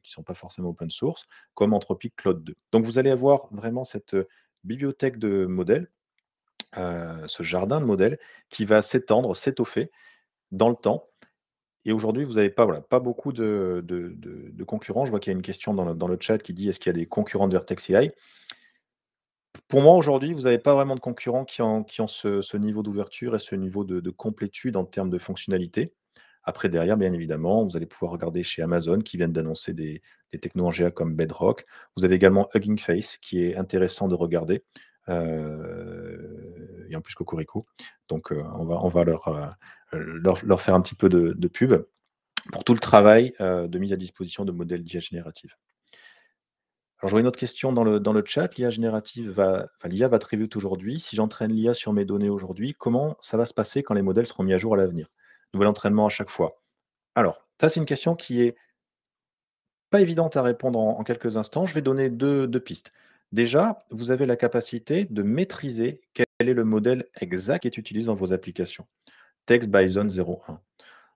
qui ne sont pas forcément open source, comme Anthropic Claude 2. Donc vous allez avoir vraiment cette bibliothèque de modèles, ce jardin de modèles qui va s'étendre, s'étoffer dans le temps. Et aujourd'hui, vous n'avez pas, voilà, pas beaucoup de concurrents. Je vois qu'il y a une question dans le chat qui dit: «Est-ce qu'il y a des concurrents de Vertex AI?» Pour moi, aujourd'hui, vous n'avez pas vraiment de concurrents qui ont ce niveau d'ouverture et ce niveau de complétude en termes de fonctionnalité. Après, derrière, bien évidemment, vous allez pouvoir regarder chez Amazon qui viennent d'annoncer des technos en GA comme Bedrock. Vous avez également Hugging Face qui est intéressant de regarder, et en plus Cocorico. Donc, on va leur faire un petit peu de pub pour tout le travail de mise à disposition de modèles d'IA générative. Alors, je vois une autre question dans le chat. L'IA va très vite aujourd'hui. Si j'entraîne l'IA sur mes données aujourd'hui, comment ça va se passer quand les modèles seront mis à jour à l'avenir? Nouvel entraînement à chaque fois. Alors, ça, c'est une question qui est pas évidente à répondre en quelques instants. Je vais donner deux pistes. Déjà, vous avez la capacité de maîtriser quel est le modèle exact qui est utilisé dans vos applications. Text Bison 01.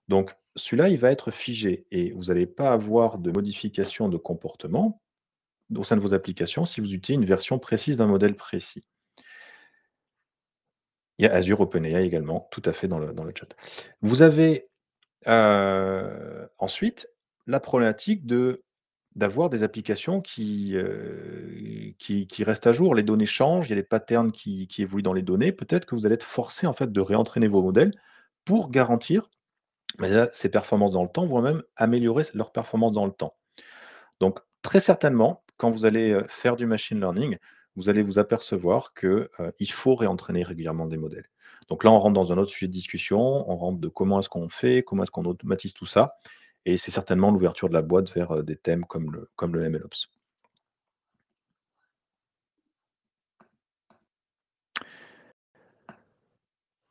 Donc, celui-là, il va être figé et vous n'allez pas avoir de modification de comportement au sein de vos applications si vous utilisez une version précise d'un modèle précis. Il y a Azure OpenAI également, tout à fait dans le chat. Vous avez ensuite la problématique d'avoir des applications qui restent à jour. Les données changent, il y a des patterns qui évoluent dans les données. Peut-être que vous allez être forcé en fait de réentraîner vos modèles pour garantir, ces performances dans le temps, voire même améliorer leurs performances dans le temps. Donc très certainement quand vous allez faire du machine learning, vous allez vous apercevoir que il faut réentraîner régulièrement des modèles. Donc là, on rentre dans un autre sujet de discussion, on rentre de comment est-ce qu'on fait, comment est-ce qu'on automatise tout ça, et c'est certainement l'ouverture de la boîte vers des thèmes comme le MLOps.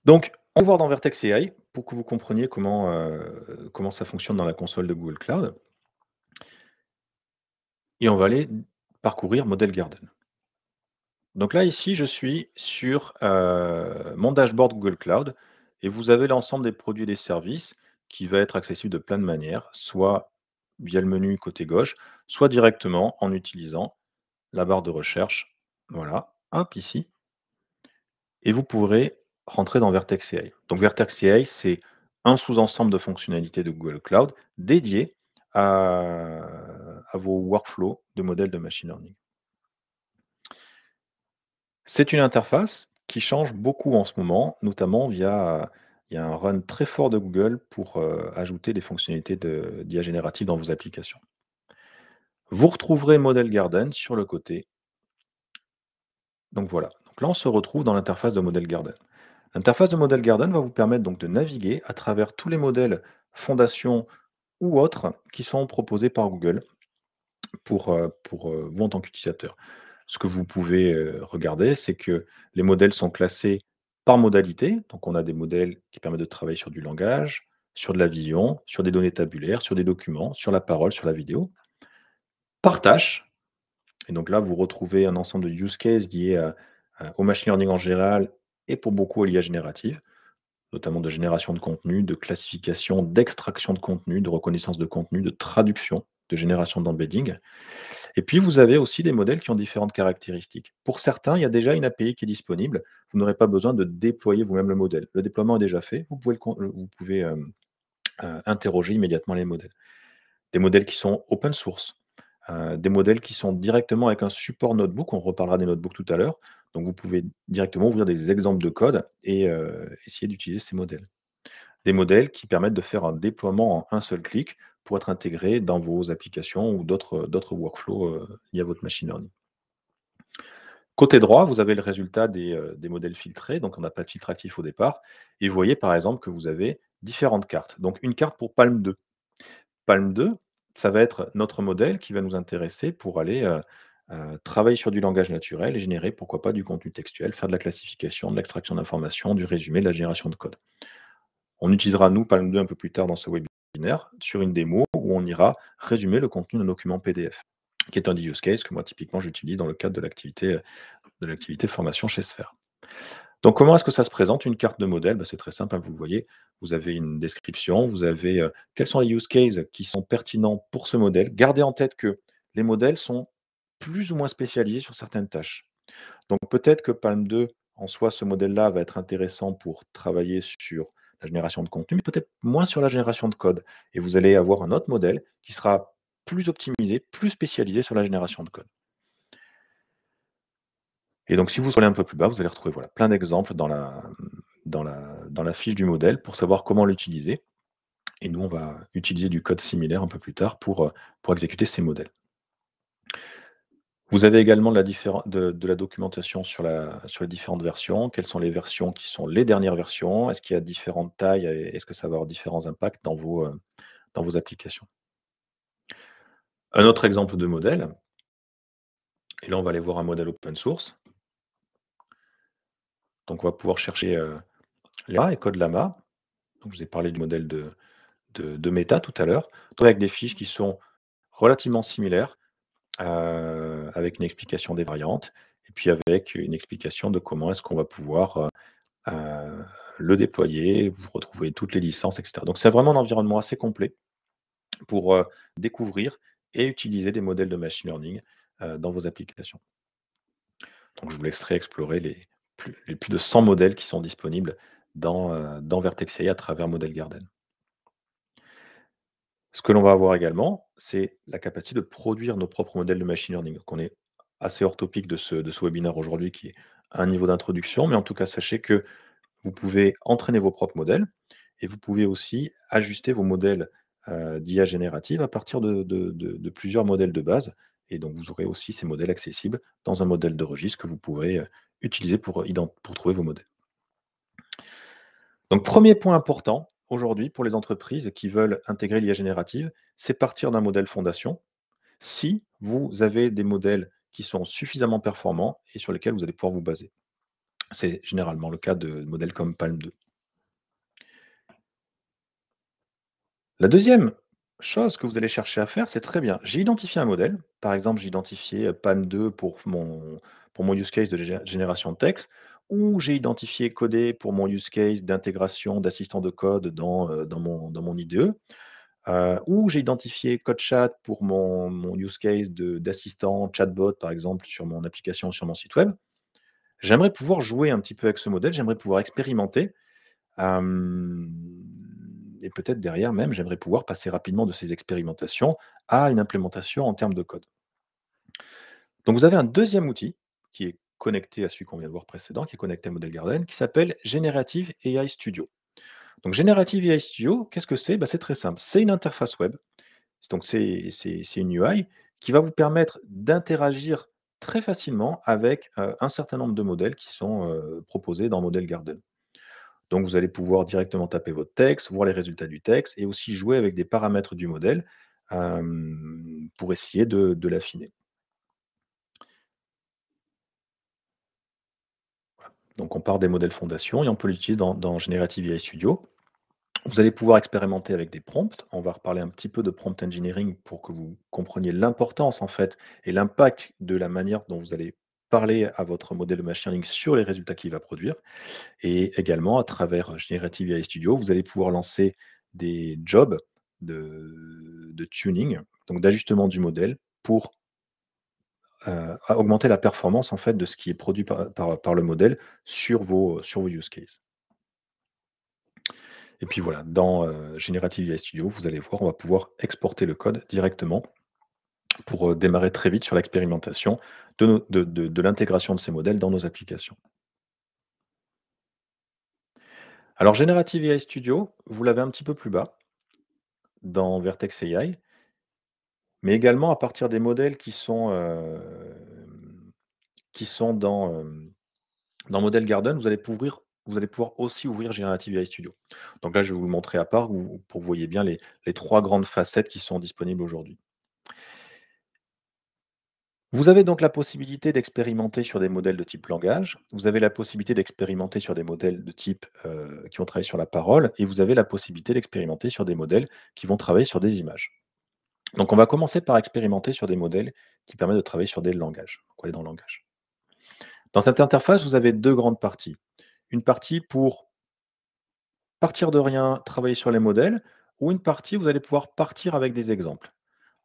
Donc, on va voir dans Vertex AI pour que vous compreniez comment ça fonctionne dans la console de Google Cloud. Et on va aller parcourir Model Garden. Donc là, ici, je suis sur mon dashboard Google Cloud et vous avez l'ensemble des produits et des services qui va être accessible de plein de manières, soit via le menu côté gauche, soit directement en utilisant la barre de recherche. Voilà, hop, ici. Et vous pourrez rentrer dans Vertex AI. Donc Vertex AI, c'est un sous-ensemble de fonctionnalités de Google Cloud dédié à vos workflows de modèles de machine learning. C'est une interface qui change beaucoup en ce moment, notamment via il y a un run très fort de Google pour, ajouter des fonctionnalités d'IA générative dans vos applications. Vous retrouverez Model Garden sur le côté. Donc voilà, donc là on se retrouve dans l'interface de Model Garden. L'interface de Model Garden va vous permettre donc de naviguer à travers tous les modèles fondations ou autres qui sont proposés par Google pour vous en tant qu'utilisateur. Ce que vous pouvez, regarder, c'est que les modèles sont classés par modalité. Donc on a des modèles qui permettent de travailler sur du langage, sur de la vision, sur des données tabulaires, sur des documents, sur la parole, sur la vidéo. Par tâche, et donc là, vous retrouvez un ensemble de use cases liés au machine learning en général et pour beaucoup à l'IA générative, notamment de génération de contenu, de classification, d'extraction de contenu, de reconnaissance de contenu, de traduction, de génération d'embedding. Et puis, vous avez aussi des modèles qui ont différentes caractéristiques. Pour certains, il y a déjà une API qui est disponible. Vous n'aurez pas besoin de déployer vous-même le modèle. Le déploiement est déjà fait. Vous pouvez interroger immédiatement les modèles. Des modèles qui sont open source, des modèles qui sont directement avec un support notebook. On reparlera des notebooks tout à l'heure. Donc, vous pouvez directement ouvrir des exemples de code et essayer d'utiliser ces modèles. Des modèles qui permettent de faire un déploiement en un seul clic pour être intégrés dans vos applications ou d'autres workflows liés à votre machine learning. Côté droit, vous avez le résultat des modèles filtrés, donc on n'a pas de filtre actif au départ. Et vous voyez par exemple que vous avez différentes cartes. Donc une carte pour Palm 2. Palm 2, ça va être notre modèle qui va nous intéresser pour aller travailler sur du langage naturel et générer, pourquoi pas, du contenu textuel, faire de la classification, de l'extraction d'informations, du résumé, de la génération de code. On utilisera, nous, Palm 2 un peu plus tard dans ce webinaire, sur une démo où on ira résumer le contenu d'un document PDF, qui est un des use case que moi, typiquement, j'utilise dans le cadre de l'activité formation chez Sphere. Donc, comment est-ce que ça se présente, une carte de modèle? C'est très simple, hein, vous le voyez. Vous avez une description, vous avez quels sont les use cases qui sont pertinents pour ce modèle. Gardez en tête que les modèles sont plus ou moins spécialisés sur certaines tâches. Donc peut-être que Palm 2, en soi, ce modèle-là va être intéressant pour travailler sur la génération de contenu, mais peut-être moins sur la génération de code. Et vous allez avoir un autre modèle qui sera plus optimisé, plus spécialisé sur la génération de code. Et donc si vous scrollez un peu plus bas, vous allez retrouver voilà, plein d'exemples dans la fiche du modèle pour savoir comment l'utiliser. Et nous, on va utiliser du code similaire un peu plus tard pour exécuter ces modèles. Vous avez également de la documentation sur les différentes versions. Quelles sont les versions qui sont les dernières versions? Est-ce qu'il y a différentes tailles et est-ce que ça va avoir différents impacts dans vos applications? Un autre exemple de modèle, et là on va aller voir un modèle open source. Donc on va pouvoir chercher Lama et Code Lama. Donc je vous ai parlé du modèle de Meta tout à l'heure, avec des fiches qui sont relativement similaires, avec une explication des variantes et puis avec une explication de comment est-ce qu'on va pouvoir le déployer, vous retrouvez toutes les licences, etc. Donc c'est vraiment un environnement assez complet pour découvrir et utiliser des modèles de machine learning dans vos applications. Donc je vous laisserai explorer les plus de 100 modèles qui sont disponibles dans Vertex AI à travers Model Garden. Ce que l'on va avoir également, c'est la capacité de produire nos propres modèles de machine learning. Donc on est assez hors topic de ce webinaire aujourd'hui qui est un niveau d'introduction, mais en tout cas sachez que vous pouvez entraîner vos propres modèles et vous pouvez aussi ajuster vos modèles d'IA générative à partir de plusieurs modèles de base Et donc, vous aurez aussi ces modèles accessibles dans un modèle de registre que vous pourrez utiliser pour trouver vos modèles. Donc, premier point important aujourd'hui pour les entreprises qui veulent intégrer l'IA générative, c'est partir d'un modèle fondation. Si vous avez des modèles qui sont suffisamment performants et sur lesquels vous allez pouvoir vous baser. C'est généralement le cas de modèles comme Palm 2. La deuxième chose que vous allez chercher à faire, c'est très bien. J'ai identifié un modèle. Par exemple, j'ai identifié Palm 2 pour mon use case de génération de texte, ou j'ai identifié Codé pour mon use case d'intégration d'assistant de code dans mon IDE. Ou j'ai identifié CodeChat pour mon use case d'assistant chatbot, par exemple, sur mon application, sur mon site web. J'aimerais pouvoir jouer un petit peu avec ce modèle, j'aimerais pouvoir expérimenter. Et peut-être derrière même, j'aimerais pouvoir passer rapidement de ces expérimentations à une implémentation en termes de code. Donc vous avez un deuxième outil qui est connecté à celui qu'on vient de voir précédent, qui est connecté à Model Garden, qui s'appelle Generative AI Studio. Donc Generative AI Studio, qu'est-ce que c'est? C'est très simple. C'est une interface web. Donc c'est une UI qui va vous permettre d'interagir très facilement avec un certain nombre de modèles qui sont proposés dans Model Garden. Donc vous allez pouvoir directement taper votre texte, voir les résultats du texte et aussi jouer avec des paramètres du modèle pour essayer de l'affiner. Donc on part des modèles fondations et on peut l'utiliser dans Generative AI Studio. Vous allez pouvoir expérimenter avec des prompts. On va reparler un petit peu de prompt engineering pour que vous compreniez l'importance en fait et l'impact de la manière dont vous allez parler à votre modèle de machine learning sur les résultats qu'il va produire. Et également, à travers Generative AI Studio, vous allez pouvoir lancer des jobs de tuning, donc d'ajustement du modèle pour augmenter la performance en fait de ce qui est produit par le modèle sur vos use cases. Et puis voilà, dans Generative AI Studio, vous allez voir, on va pouvoir exporter le code directement pour démarrer très vite sur l'expérimentation de l'intégration de ces modèles dans nos applications. Alors Generative AI Studio, vous l'avez un petit peu plus bas dans Vertex AI, mais également à partir des modèles qui sont dans Model Garden, vous allez pouvoir aussi ouvrir Generative AI Studio. Donc là, je vais vous le montrer à part pour que vous voyez bien les 3 grandes facettes qui sont disponibles aujourd'hui. Vous avez donc la possibilité d'expérimenter sur des modèles de type langage, vous avez la possibilité d'expérimenter sur des modèles de type, qui vont travailler sur la parole et vous avez la possibilité d'expérimenter sur des modèles qui vont travailler sur des images. Donc on va commencer par expérimenter sur des modèles qui permettent de travailler sur des langages. Donc on va aller dans le langage. Dans cette interface, vous avez 2 grandes parties. Une partie pour partir de rien, travailler sur les modèles, ou une partie où vous allez pouvoir partir avec des exemples.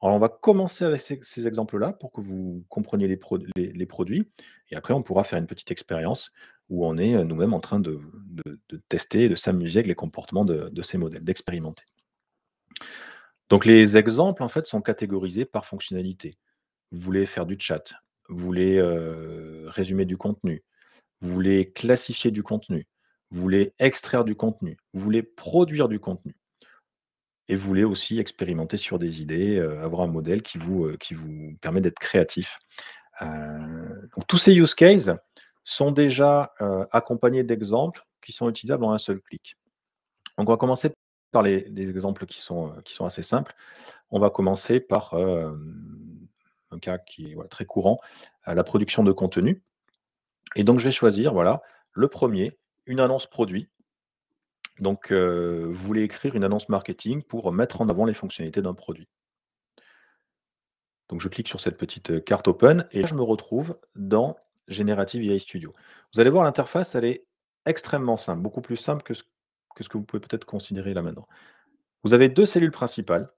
Alors, on va commencer avec ces exemples-là pour que vous compreniez les produits et après on pourra faire une petite expérience où on est, nous-mêmes en train de tester et de s'amuser avec les comportements de ces modèles, d'expérimenter. Donc les exemples, en fait, sont catégorisés par fonctionnalité. Vous voulez faire du chat, vous voulez, résumer du contenu, vous voulez classifier du contenu, vous voulez extraire du contenu, vous voulez produire du contenu et vous voulez aussi expérimenter sur des idées, avoir un modèle qui vous permet d'être créatif. Donc tous ces use cases sont déjà, accompagnés d'exemples qui sont utilisables en un seul clic. Donc on va commencer par les exemples qui sont assez simples. On va commencer par, un cas qui est, voilà, très courant, la production de contenu. Et donc je vais choisir, voilà, le premier, une annonce produit. Donc, vous voulez écrire une annonce marketing pour mettre en avant les fonctionnalités d'un produit. Donc je clique sur cette petite, carte open et là je me retrouve dans Generative AI Studio. Vous allez voir l'interface, elle est extrêmement simple, beaucoup plus simple que ce que vous pouvez peut-être considérer là maintenant. Vous avez 2 cellules principales,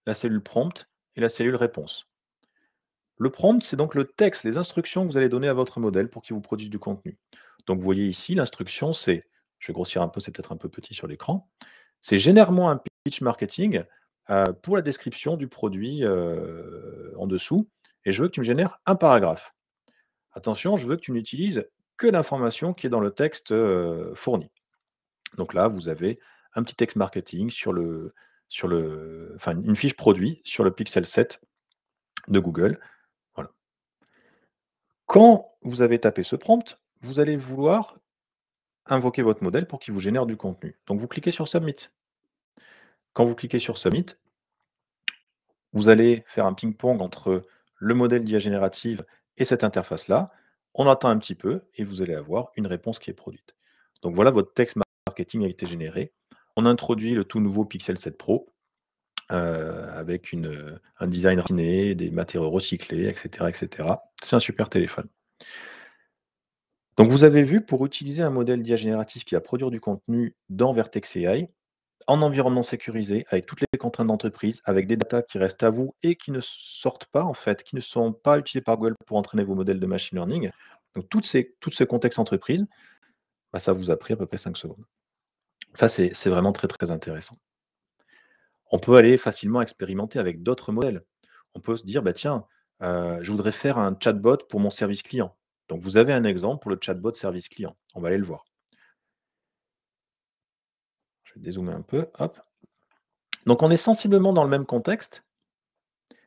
la cellule prompt et la cellule réponse. Le prompt, c'est donc le texte, les instructions que vous allez donner à votre modèle pour qu'il vous produise du contenu. Donc vous voyez ici, l'instruction, c'est, je vais grossir un peu, c'est peut-être un peu petit sur l'écran, c'est généralement un pitch marketing pour la description du produit en dessous, et je veux que tu me génères un paragraphe. Attention, je veux que tu n'utilises que l'information qui est dans le texte fourni. Donc là, vous avez un petit texte marketing enfin une fiche produit sur le Pixel 7 de Google. Quand vous avez tapé ce prompt, vous allez vouloir invoquer votre modèle pour qu'il vous génère du contenu. Donc vous cliquez sur Submit. Quand vous cliquez sur Submit, vous allez faire un ping-pong entre le modèle d'IA générative et cette interface-là. On attend un petit peu et vous allez avoir une réponse qui est produite. Donc voilà, votre texte marketing a été généré. On introduit le tout nouveau Pixel 7 Pro avec un design raffiné, des matériaux recyclés, etc., etc. C'est un super téléphone. Donc vous avez vu, pour utiliser un modèle d'IA génératif qui va produire du contenu dans Vertex AI, en environnement sécurisé, avec toutes les contraintes d'entreprise, avec des datas qui restent à vous et qui ne sortent pas en fait, qui ne sont pas utilisées par Google pour entraîner vos modèles de machine learning. Donc tout ce contexte entreprise, bah, ça vous a pris à peu près 5 secondes. Ça, c'est vraiment très, très intéressant. On peut aller facilement expérimenter avec d'autres modèles. On peut se dire: «Bah, tiens, je voudrais faire un chatbot pour mon service client». Donc vous avez un exemple pour le chatbot service client. On va aller le voir. Je vais dézoomer un peu, hop. Donc on est sensiblement dans le même contexte,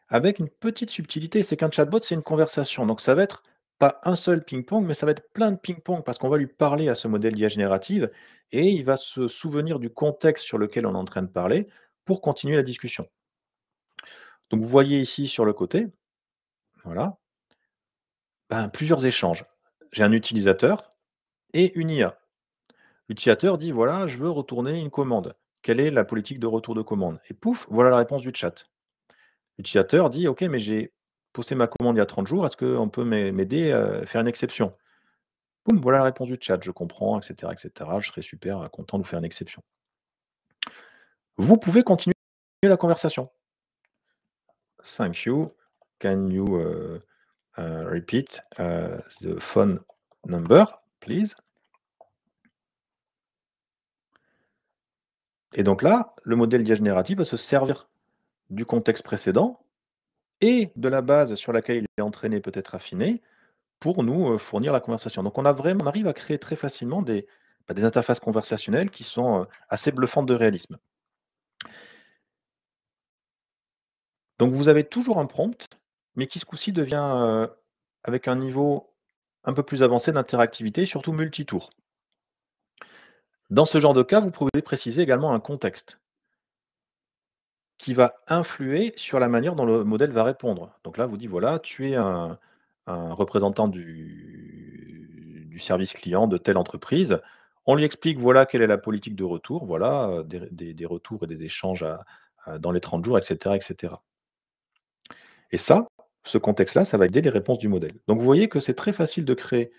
avec une petite subtilité, c'est qu'un chatbot, c'est une conversation. Donc ça va être pas un seul ping-pong, mais ça va être plein de ping-pong parce qu'on va lui parler à ce modèle d'IA générative et il va se souvenir du contexte sur lequel on est en train de parler pour continuer la discussion. Donc vous voyez ici sur le côté, voilà, ben, plusieurs échanges. J'ai un utilisateur et une IA. L'utilisateur dit: «Voilà, je veux retourner une commande. Quelle est la politique de retour de commande?» Et pouf, voilà la réponse du chat. L'utilisateur dit: «OK, mais j'ai posté ma commande il y a 30 jours, est-ce qu'on peut m'aider à faire une exception?» Boum, voilà la réponse du chat: «Je comprends, et cetera, je serais super, content de vous faire une exception». Vous pouvez continuer la conversation. «Thank you. Can you, repeat, the phone number, please?» Et donc là, le modèle d'IA générative va se servir du contexte précédent et de la base sur laquelle il est entraîné, peut-être affiné, pour nous, fournir la conversation. Donc on arrive à créer très facilement des interfaces conversationnelles qui sont, assez bluffantes de réalisme. Donc vous avez toujours un prompt, mais qui ce coup-ci devient, avec un niveau un peu plus avancé d'interactivité, surtout multitour. Dans ce genre de cas, vous pouvez préciser également un contexte qui va influer sur la manière dont le modèle va répondre. Donc là, vous dites: «Voilà, tu es un représentant du service client de telle entreprise». On lui explique, voilà quelle est la politique de retour, voilà, des retours et des échanges dans les 30 jours, et cetera, et cetera. Et ça, ce contexte-là, ça va aider les réponses du modèle. Donc vous voyez que c'est très facile de créer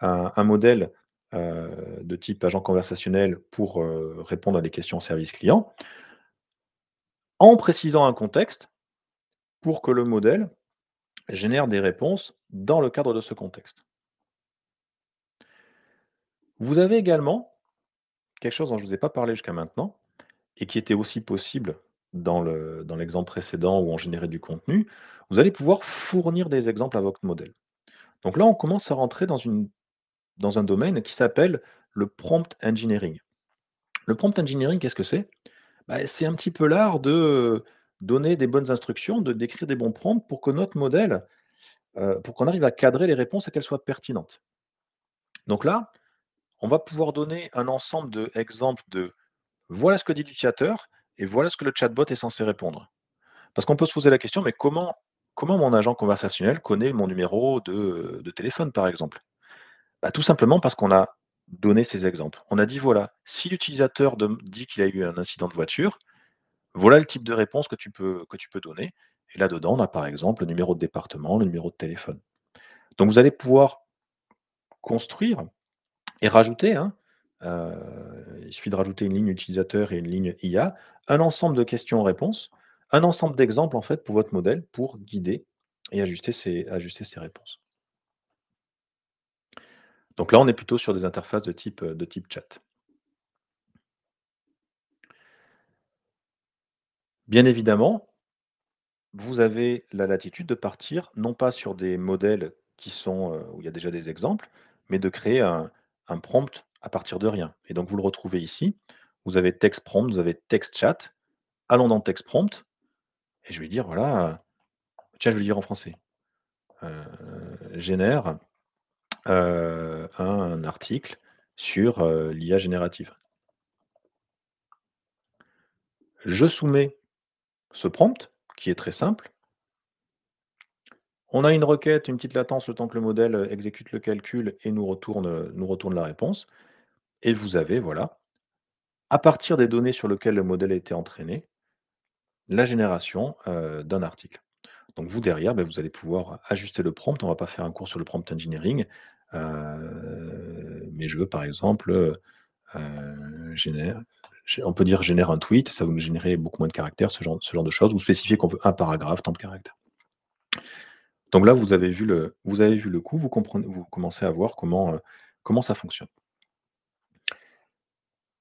un modèle, de type agent conversationnel pour, répondre à des questions service client, en précisant un contexte pour que le modèle génère des réponses dans le cadre de ce contexte. Vous avez également quelque chose dont je ne vous ai pas parlé jusqu'à maintenant et qui était aussi possible dans l'exemple précédent où on générait du contenu. Vous allez pouvoir fournir des exemples à votre modèle. Donc là, on commence à rentrer dans un domaine qui s'appelle le prompt engineering. Le prompt engineering, qu'est-ce que c'est? Bah, c'est un petit peu l'art de donner des bonnes instructions, de décrire des bons prompts pour que notre modèle, pour qu'on arrive à cadrer les réponses et qu'elles soient pertinentes. Donc là, on va pouvoir donner un ensemble d'exemples de voilà ce que dit l'utilisateur et voilà ce que le chatbot est censé répondre. Parce qu'on peut se poser la question, mais comment mon agent conversationnel connaît mon numéro de téléphone, par exemple? Bah, tout simplement parce qu'on a donné ces exemples. On a dit: «Voilà, si l'utilisateur dit qu'il a eu un incident de voiture, voilà le type de réponse que tu peux donner». Et là-dedans, on a par exemple le numéro de département, le numéro de téléphone. Donc vous allez pouvoir construire et rajouter, hein, il suffit de rajouter une ligne utilisateur et une ligne IA, un ensemble de questions-réponses, un ensemble d'exemples en fait pour votre modèle pour guider et ajuster ses réponses. Donc là, on est plutôt sur des interfaces de type chat. Bien évidemment, vous avez la latitude de partir, non pas sur des modèles qui sont, où il y a déjà des exemples, mais de créer un prompt à partir de rien. Et donc vous le retrouvez ici. Vous avez text prompt, vous avez text chat. Allons dans text prompt et je vais dire voilà, tiens, je vais le dire en français, génère un article sur, l'IA générative. Je soumets ce prompt, qui est très simple. On a une requête, une petite latence le temps que le modèle, exécute le calcul et nous retourne la réponse et vous avez, voilà, à partir des données sur lesquelles le modèle a été entraîné, la génération, d'un article. Donc vous derrière, vous allez pouvoir ajuster le prompt. On va pas faire un cours sur le prompt engineering, mais je veux par exemple, génère on peut dire: «Génère un tweet», ça va nous générer beaucoup moins de caractères, ce genre de choses, ou spécifier qu'on veut un paragraphe, tant de caractères. Donc là, vous avez vu le coup, vous commencez à voir comment ça fonctionne.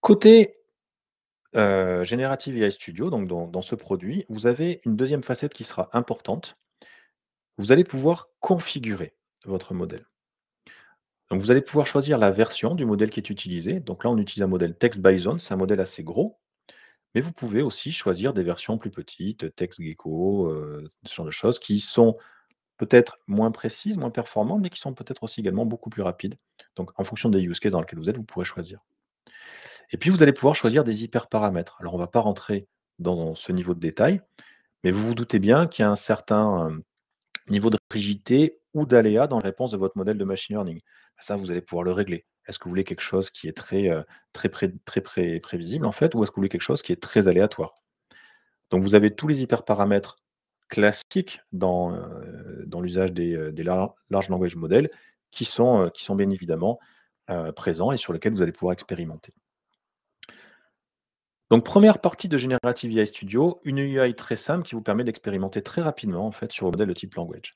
Côté, Generative AI Studio, donc dans ce produit, vous avez une deuxième facette qui sera importante. Vous allez pouvoir configurer votre modèle. Donc vous allez pouvoir choisir la version du modèle qui est utilisé. Donc là, on utilise un modèle TextByzone, c'est un modèle assez gros, mais vous pouvez aussi choisir des versions plus petites, TextGecko, ce genre de choses qui sont peut-être moins précises, moins performantes, mais qui sont peut-être aussi également beaucoup plus rapides. Donc en fonction des use cases dans lesquels vous êtes, vous pourrez choisir. Et puis vous allez pouvoir choisir des hyperparamètres. Alors on ne va pas rentrer dans ce niveau de détail, mais vous vous doutez bien qu'il y a un certain, niveau de rigidité ou d'aléa dans la réponse de votre modèle de machine learning. Ça, vous allez pouvoir le régler. Est-ce que vous voulez quelque chose qui est très prévisible en fait, ou est-ce que vous voulez quelque chose qui est très aléatoire? Donc vous avez tous les hyperparamètres classiques dans l'usage des large language models qui sont bien évidemment, présents et sur lesquels vous allez pouvoir expérimenter. Donc première partie de Generative AI Studio, une UI très simple qui vous permet d'expérimenter très rapidement en fait sur vos modèles de type language.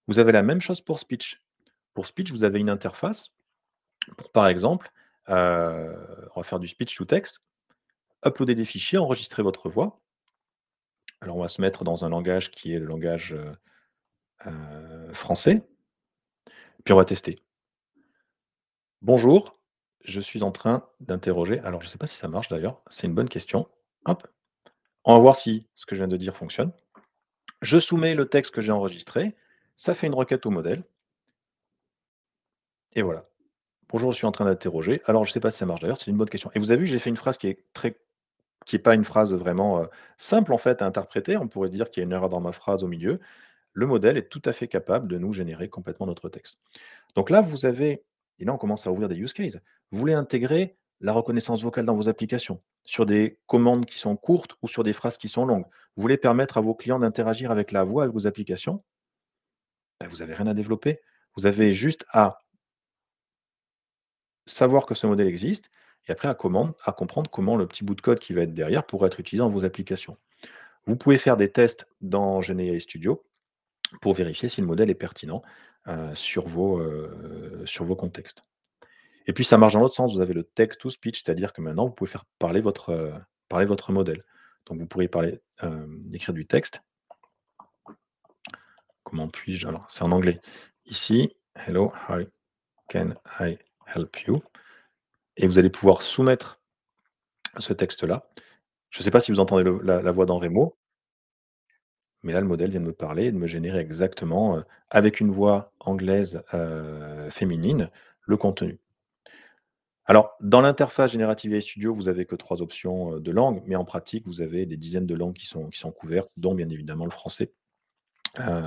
Vous avez la même chose pour speech. Pour speech, vous avez une interface pour, par exemple, on va faire du speech to text, uploader des fichiers, enregistrer votre voix. Alors on va se mettre dans un langage qui est le langage, français, puis on va tester. «Bonjour, je suis en train d'interroger», alors je ne sais pas si ça marche d'ailleurs, c'est une bonne question. Hop, on va voir si ce que je viens de dire fonctionne. Je soumets le texte que j'ai enregistré, ça fait une requête au modèle et voilà. «Bonjour, je suis en train d'interroger», alors je ne sais pas si ça marche d'ailleurs, c'est une bonne question et vous avez vu, j'ai fait une phrase qui est pas une phrase vraiment, simple en fait à interpréter. On pourrait dire qu'il y a une erreur dans ma phrase au milieu. Le modèle est tout à fait capable de nous générer complètement notre texte. Donc là, vous avez et là, on commence à ouvrir des use cases. Vous voulez intégrer la reconnaissance vocale dans vos applications, sur des commandes qui sont courtes ou sur des phrases qui sont longues. Vous voulez permettre à vos clients d'interagir avec la voix, avec vos applications, vous avez rien à développer. Vous avez juste à savoir que ce modèle existe et après à comprendre comment le petit bout de code qui va être derrière pourra être utilisé dans vos applications. Vous pouvez faire des tests dans GenAI Studio pour vérifier si le modèle est pertinent, sur vos contextes. Et puis ça marche dans l'autre sens, vous avez le text to speech, c'est-à-dire que maintenant vous pouvez faire parler votre modèle. Donc vous pourriez écrire du texte. Comment puis-je alors c'est en anglais. Ici: «Hello, how can I help you?» et vous allez pouvoir soumettre ce texte-là. Je ne sais pas si vous entendez la voix dans Remo. Mais là, le modèle vient de me parler et de me générer exactement, avec une voix anglaise, féminine, le contenu. Alors, dans l'interface Generative AI Studio, vous avez que 3 options, de langue, mais en pratique, vous avez des dizaines de langues qui sont couvertes, dont bien évidemment le français. Heu,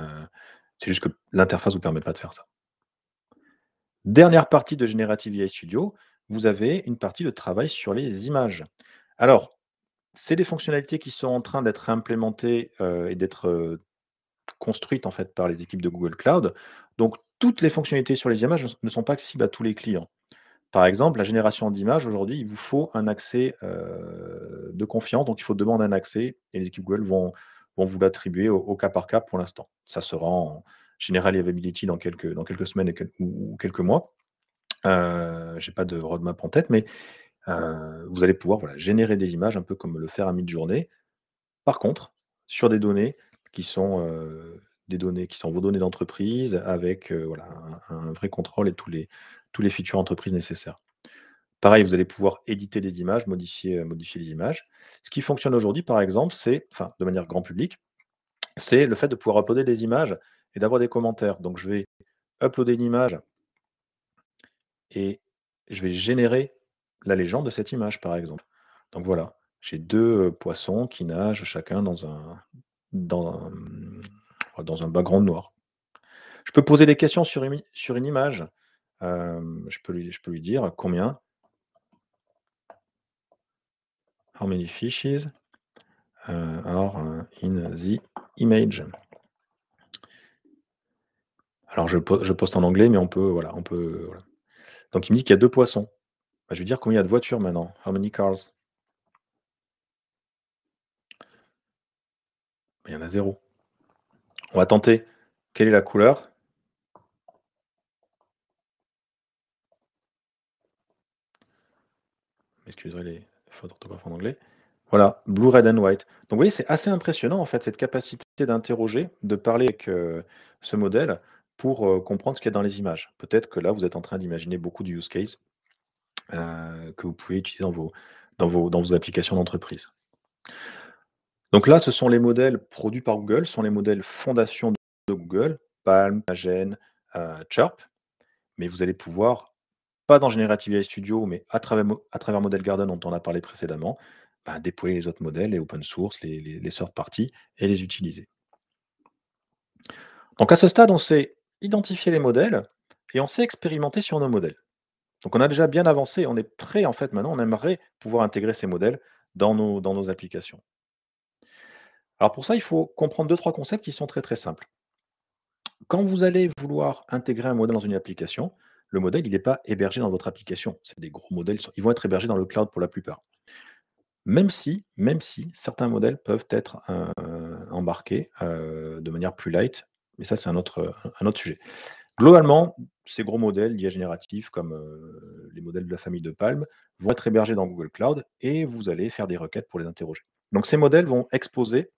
c'est juste que l'interface ne vous permet pas de faire ça. Dernière partie de Generative AI Studio, vous avez une partie de travail sur les images. Alors, c'est des fonctionnalités qui sont en train d'être implémentées, et d'être, construite en fait par les équipes de Google Cloud. Donc toutes les fonctionnalités sur les images ne sont pas accessibles à tous les clients. Par exemple, la génération d'images aujourd'hui, il vous faut un accès, de confiance, donc il faut demander un accès et les équipes Google vont vous l'attribuer au cas par cas pour l'instant. Ça sera en general availability dans quelques semaines ou quelques mois. J'ai pas de roadmap en tête, mais vous allez pouvoir, voilà, générer des images un peu comme le faire à mi-journée. Par contre, sur des données qui sont, des données qui sont vos données d'entreprise avec, voilà, un vrai contrôle et tous les features entreprises nécessaires. Pareil, vous allez pouvoir éditer des images, modifier les images. Ce qui fonctionne aujourd'hui, par exemple, c'est enfin, de manière grand public, c'est le fait de pouvoir uploader des images et d'avoir des commentaires. Donc je vais uploader une image et je vais générer la légende de cette image, par exemple. Donc voilà, j'ai 2 poissons qui nagent chacun dans un background noir. Je peux poser des questions sur une image. Je peux lui dire: «Combien? How many fishes, are, in the image?» Alors je poste en anglais, mais voilà. Donc il me dit qu'il y a 2 poissons. Bah, je vais dire: «Combien il y a de voitures maintenant? How many cars?» Bah, il y en a zéro. On va tenter. Quelle est la couleur? Excuserez les fautes d'orthographe en anglais. Voilà, blue, red and white. Donc vous voyez, c'est assez impressionnant en fait cette capacité d'interroger, de parler avec, ce modèle pour, comprendre ce qu'il y a dans les images. Peut-être que là, vous êtes en train d'imaginer beaucoup de use cases, que vous pouvez utiliser dans vos applications d'entreprise. Donc là, ce sont les modèles produits par Google, ce sont les modèles fondation de Google, Palm, Imagen, Chirp, mais vous allez pouvoir, pas dans Generative AI Studio, mais à travers Model Garden dont on a parlé précédemment, bah, déployer les autres modèles, les open source, les third party et les utiliser. Donc à ce stade, on sait identifier les modèles et on sait expérimenter sur nos modèles. Donc on a déjà bien avancé, on est prêt en fait maintenant, on aimerait pouvoir intégrer ces modèles dans nos applications. Alors pour ça, il faut comprendre deux trois concepts qui sont très, très simples. Quand vous allez vouloir intégrer un modèle dans une application, le modèle, il n'est pas hébergé dans votre application. C'est des gros modèles, ils vont être hébergés dans le cloud pour la plupart. Même si certains modèles peuvent être, embarqués, de manière plus light, mais ça, c'est un autre sujet. Globalement, ces gros modèles d'IA génératifs comme, les modèles de la famille de Palm vont être hébergés dans Google Cloud et vous allez faire des requêtes pour les interroger. Donc ces modèles vont exposer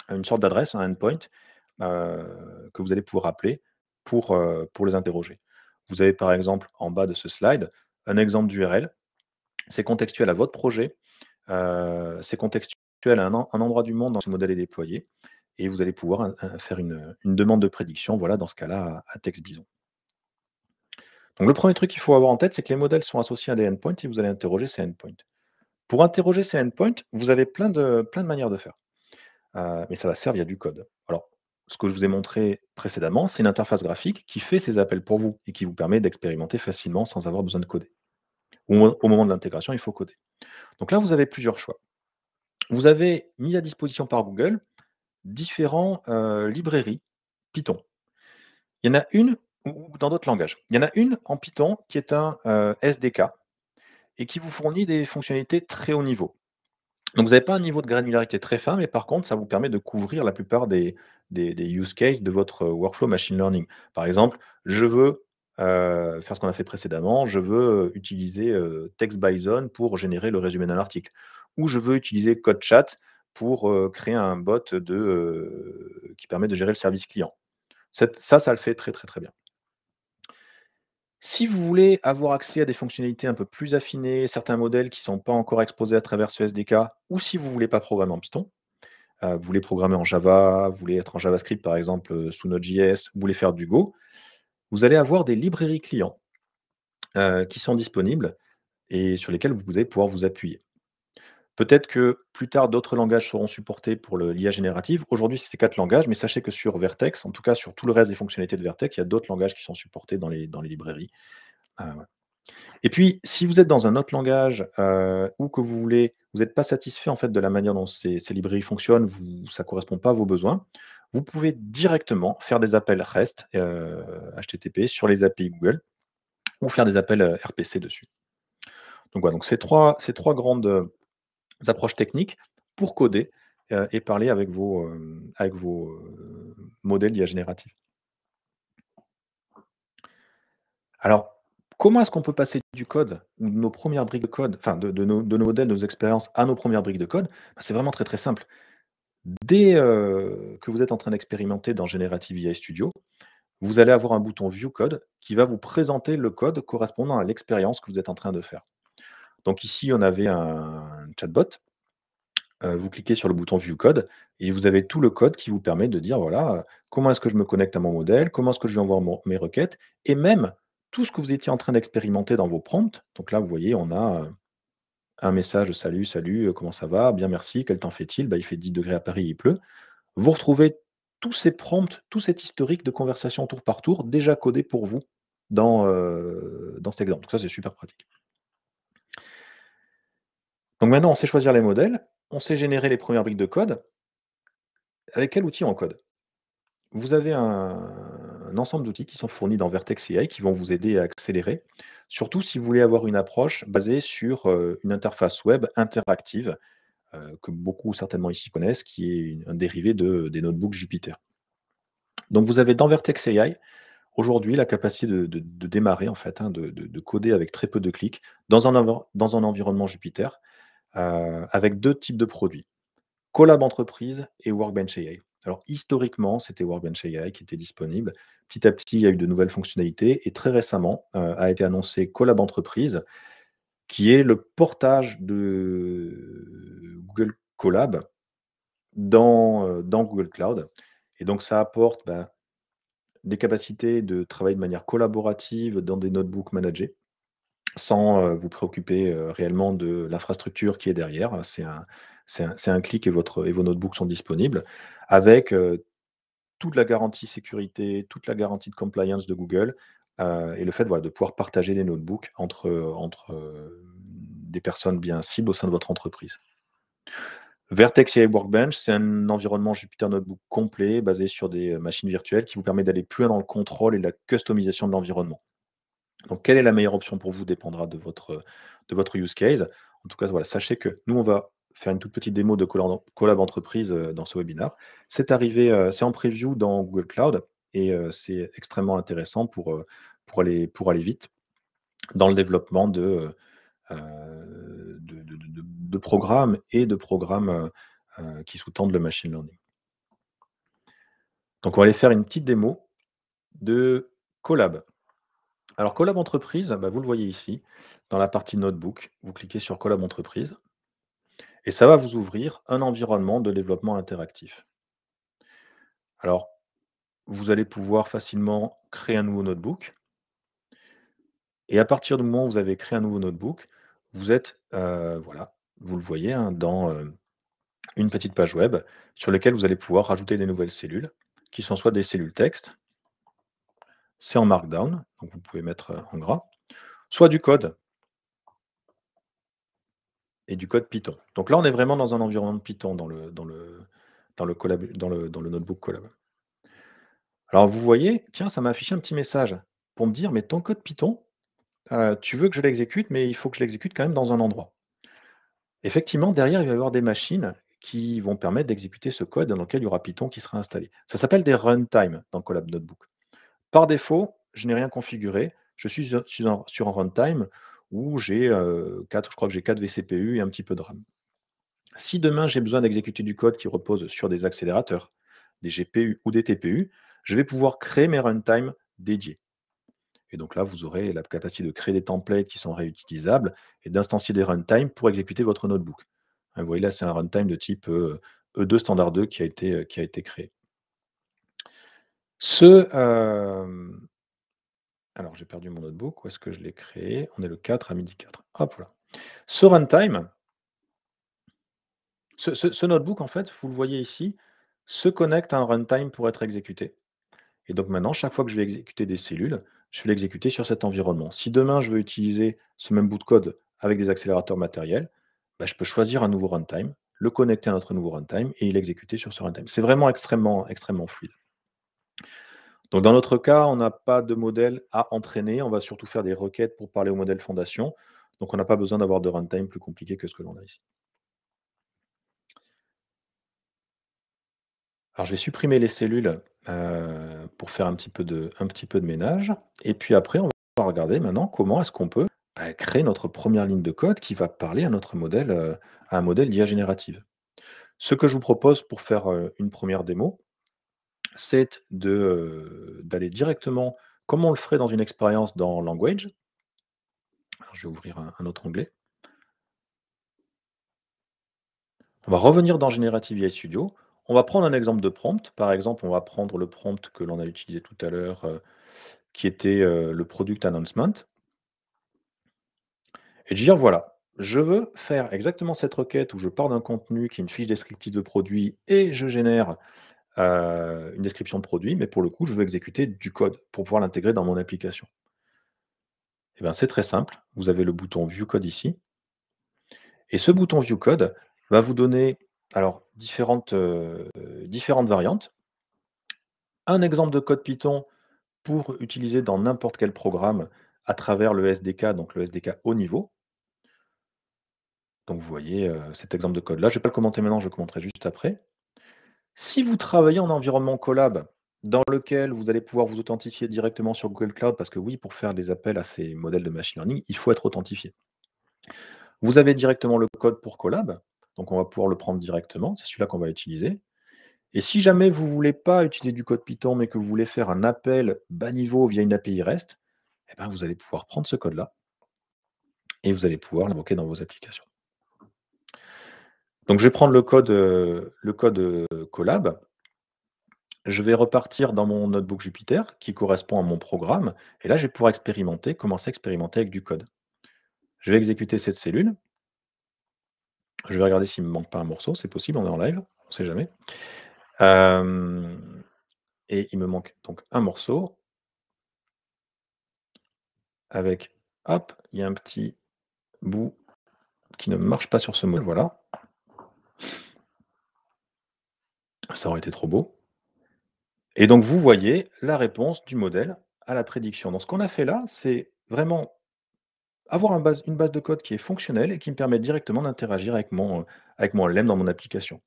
une sorte d'adresse, un endpoint, que vous allez pouvoir appeler pour les interroger. Vous avez par exemple en bas de ce slide un exemple d'URL. C'est contextuel à votre projet, c'est contextuel à un endroit du monde dans ce modèle est déployé et vous allez pouvoir faire une demande de prédiction, voilà, dans ce cas-là, à texte bison. Donc le premier truc qu'il faut avoir en tête, c'est que les modèles sont associés à des endpoints et vous allez interroger ces endpoints. Pour interroger ces endpoints, vous avez plein de manières de faire. Mais ça va se faire via du code. Alors, ce que je vous ai montré précédemment, c'est une interface graphique qui fait ces appels pour vous et qui vous permet d'expérimenter facilement sans avoir besoin de coder. Au moment de l'intégration, il faut coder. Donc là, vous avez plusieurs choix. Vous avez mis à disposition par Google différents, librairies Python. Il y en a une ou dans d'autres langages. Il y en a une en Python qui est un, SDK et qui vous fournit des fonctionnalités très haut niveau. Donc vous n'avez pas un niveau de granularité très fin, mais par contre, ça vous permet de couvrir la plupart des use cases de votre, workflow machine learning. Par exemple, je veux, faire ce qu'on a fait précédemment, je veux, utiliser, TextByzon pour générer le résumé d'un article ou je veux utiliser CodeChat pour, créer un bot qui permet de gérer le service client. Ça le fait très, très, très bien. Si vous voulez avoir accès à des fonctionnalités un peu plus affinées, certains modèles qui ne sont pas encore exposés à travers ce SDK, ou si vous ne voulez pas programmer en Python, vous voulez programmer en Java, vous voulez être en JavaScript par exemple, sous Node.js, vous voulez faire du Go, vous allez avoir des librairies clients, qui sont disponibles et sur lesquelles vous allez pouvoir vous appuyer. Peut-être que plus tard, d'autres langages seront supportés pour l'IA générative. Aujourd'hui, c'est 4 langages, mais sachez que sur Vertex, en tout cas sur tout le reste des fonctionnalités de Vertex, il y a d'autres langages qui sont supportés dans les librairies. Ouais. Et puis, si vous êtes dans un autre langage, ou que vous n'êtes pas satisfait en fait de la manière dont ces librairies fonctionnent, ça ne correspond pas à vos besoins, vous pouvez directement faire des appels REST, HTTP sur les API Google ou faire des appels, RPC dessus. Donc voilà, donc ces trois grandes, approches techniques pour coder, et parler avec vos modèles d'IA génératifs. Alors, comment est-ce qu'on peut passer du code, ou de nos premières briques de code, enfin de nos modèles, de nos expériences à nos premières briques de code? Bah, c'est vraiment très, très simple. Dès, que vous êtes en train d'expérimenter dans Generative AI Studio, vous allez avoir un bouton View Code qui va vous présenter le code correspondant à l'expérience que vous êtes en train de faire. Donc ici, on avait un chatbot, vous cliquez sur le bouton View Code et vous avez tout le code qui vous permet de dire: «Voilà, comment est-ce que je me connecte à mon modèle? Comment est-ce que je lui envoie mes requêtes?» et même tout ce que vous étiez en train d'expérimenter dans vos prompts. Donc là, vous voyez, on a un message: «Salut, salut, comment ça va? Bien merci, quel temps fait-il?» Bah, il fait 10 degrés à Paris, il pleut. Vous retrouvez tous ces prompts, tout cet historique de conversation tour par tour déjà codé pour vous dans cet exemple. Donc ça, c'est super pratique. Donc maintenant, on sait choisir les modèles, on sait générer les premières briques de code. Avec quel outil on code? Vous avez un ensemble d'outils qui sont fournis dans Vertex AI qui vont vous aider à accélérer, surtout si vous voulez avoir une approche basée sur, une interface web interactive, que beaucoup certainement ici connaissent, qui est un dérivé des notebooks Jupyter. Donc vous avez dans Vertex AI, aujourd'hui, la capacité de démarrer en fait, hein, de coder avec très peu de clics dans un environnement Jupyter, avec 2 types de produits. Collab Entreprise et Workbench AI. Alors historiquement, c'était Workbench AI qui était disponible. Petit à petit, il y a eu de nouvelles fonctionnalités et très récemment, a été annoncé Collab Entreprise, qui est le portage de Google Colab dans Google Cloud. Et donc ça apporte, des capacités de travailler de manière collaborative dans des notebooks managés, sans, vous préoccuper, réellement de l'infrastructure qui est derrière. C'est un clic et vos notebooks sont disponibles avec, toute la garantie sécurité, toute la garantie de compliance de Google, et le fait, voilà, de pouvoir partager des notebooks entre des personnes bien cibles au sein de votre entreprise. Vertex AI Workbench, c'est un environnement Jupyter Notebook complet basé sur des, machines virtuelles qui vous permet d'aller plus loin dans le contrôle et la customisation de l'environnement. Donc quelle est la meilleure option pour vous dépendra de votre use case. En tout cas, voilà, sachez que nous, on va faire une toute petite démo de collab entreprise, dans ce webinaire. C'est arrivé, c'est en preview dans Google Cloud et c'est extrêmement intéressant pour aller vite dans le développement de programmes et de programmes, qui sous-tendent le machine learning. Donc on va aller faire une petite démo de Colab. Alors Collab Entreprise, vous le voyez ici, dans la partie Notebook, vous cliquez sur Collab Entreprise et ça va vous ouvrir un environnement de développement interactif. Alors, vous allez pouvoir facilement créer un nouveau notebook et à partir du moment où vous avez créé un nouveau notebook, vous êtes, voilà, vous le voyez, hein, dans, une petite page web sur laquelle vous allez pouvoir rajouter des nouvelles cellules, qui sont soit des cellules texte, c'est en Markdown, donc vous pouvez mettre, en gras, soit du code. Et du code Python. Donc là, on est vraiment dans un environnement de Python dans le notebook Colab. Alors vous voyez, tiens, ça m'a affiché un petit message pour me dire: «Mais ton code Python, tu veux que je l'exécute, mais il faut que je l'exécute quand même dans un endroit». Effectivement, derrière, il va y avoir des machines qui vont permettre d'exécuter ce code dans lequel il y aura Python qui sera installé. Ça s'appelle des runtime dans Colab Notebook. Par défaut, je n'ai rien configuré. Je suis sur un runtime où j'ai, 4 je crois que j'ai 4 vCPU et un petit peu de RAM. Si demain j'ai besoin d'exécuter du code qui repose sur des accélérateurs, des GPU ou des TPU, je vais pouvoir créer mes runtime dédiés. Et donc là, vous aurez la capacité de créer des templates qui sont réutilisables et d'instancier des runtime pour exécuter votre notebook. Vous voyez là, c'est un runtime de type E2 standard 2 qui a été créé. Alors j'ai perdu mon notebook, où est-ce que je l'ai créé? On est le 4 à 12h04. Hop là. Ce runtime, ce notebook, en fait, vous le voyez ici, se connecte à un runtime pour être exécuté. Et donc maintenant, chaque fois que je vais exécuter des cellules, je vais l'exécuter sur cet environnement. Si demain je veux utiliser ce même bout de code avec des accélérateurs matériels, je peux choisir un nouveau runtime, le connecter à notre nouveau runtime et l'exécuter sur ce runtime. C'est vraiment extrêmement, extrêmement fluide. Donc dans notre cas, on n'a pas de modèle à entraîner, on va surtout faire des requêtes pour parler au modèle fondation. Donc on n'a pas besoin d'avoir de runtime plus compliqué que ce que l'on a ici. Alors je vais supprimer les cellules, pour faire un petit peu de ménage et puis après on va regarder maintenant comment est-ce qu'on peut, créer notre première ligne de code qui va parler à notre modèle, à un modèle d'IA générative. Ce que je vous propose pour faire, une première démo, c'est d'aller directement comme on le ferait dans une expérience dans Language. Alors je vais ouvrir un autre onglet. On va revenir dans Generative AI Studio. On va prendre un exemple de prompt. Par exemple, on va prendre le prompt que l'on a utilisé tout à l'heure, qui était le product announcement, et de dire voilà, je veux faire exactement cette requête où je pars d'un contenu qui est une fiche descriptive de produit et je génère une description de produit, mais pour le coup, je veux exécuter du code pour pouvoir l'intégrer dans mon application. Eh bien, c'est très simple. Vous avez le bouton View Code ici. Et ce bouton View Code va vous donner alors différentes variantes. Un exemple de code Python pour utiliser dans n'importe quel programme à travers le SDK, donc le SDK haut niveau. Donc vous voyez cet exemple de code-là. Je ne vais pas le commenter maintenant, je le commenterai juste après. Si vous travaillez en environnement Colab, dans lequel vous allez pouvoir vous authentifier directement sur Google Cloud, parce que oui, pour faire des appels à ces modèles de machine learning, il faut être authentifié. Vous avez directement le code pour Colab, donc on va pouvoir le prendre directement, c'est celui-là qu'on va utiliser. Et si jamais vous ne voulez pas utiliser du code Python, mais que vous voulez faire un appel bas niveau via une API REST, eh ben, vous allez pouvoir prendre ce code-là et vous allez pouvoir l'invoquer dans vos applications. Donc je vais prendre le code Colab. Je vais repartir dans mon notebook Jupyter qui correspond à mon programme. Et là, je vais pouvoir commencer à expérimenter avec du code. Je vais exécuter cette cellule. Je vais regarder s'il ne me manque pas un morceau. C'est possible, on est en live, on ne sait jamais. Et il me manque donc un morceau avec, hop, il y a un petit bout qui ne marche pas sur ce modèle. Voilà. Ça aurait été trop beau. Et donc, vous voyez la réponse du modèle à la prédiction. Donc, ce qu'on a fait là, c'est vraiment avoir une base de code qui est fonctionnelle et qui me permet directement d'interagir avec mon LLM dans mon application.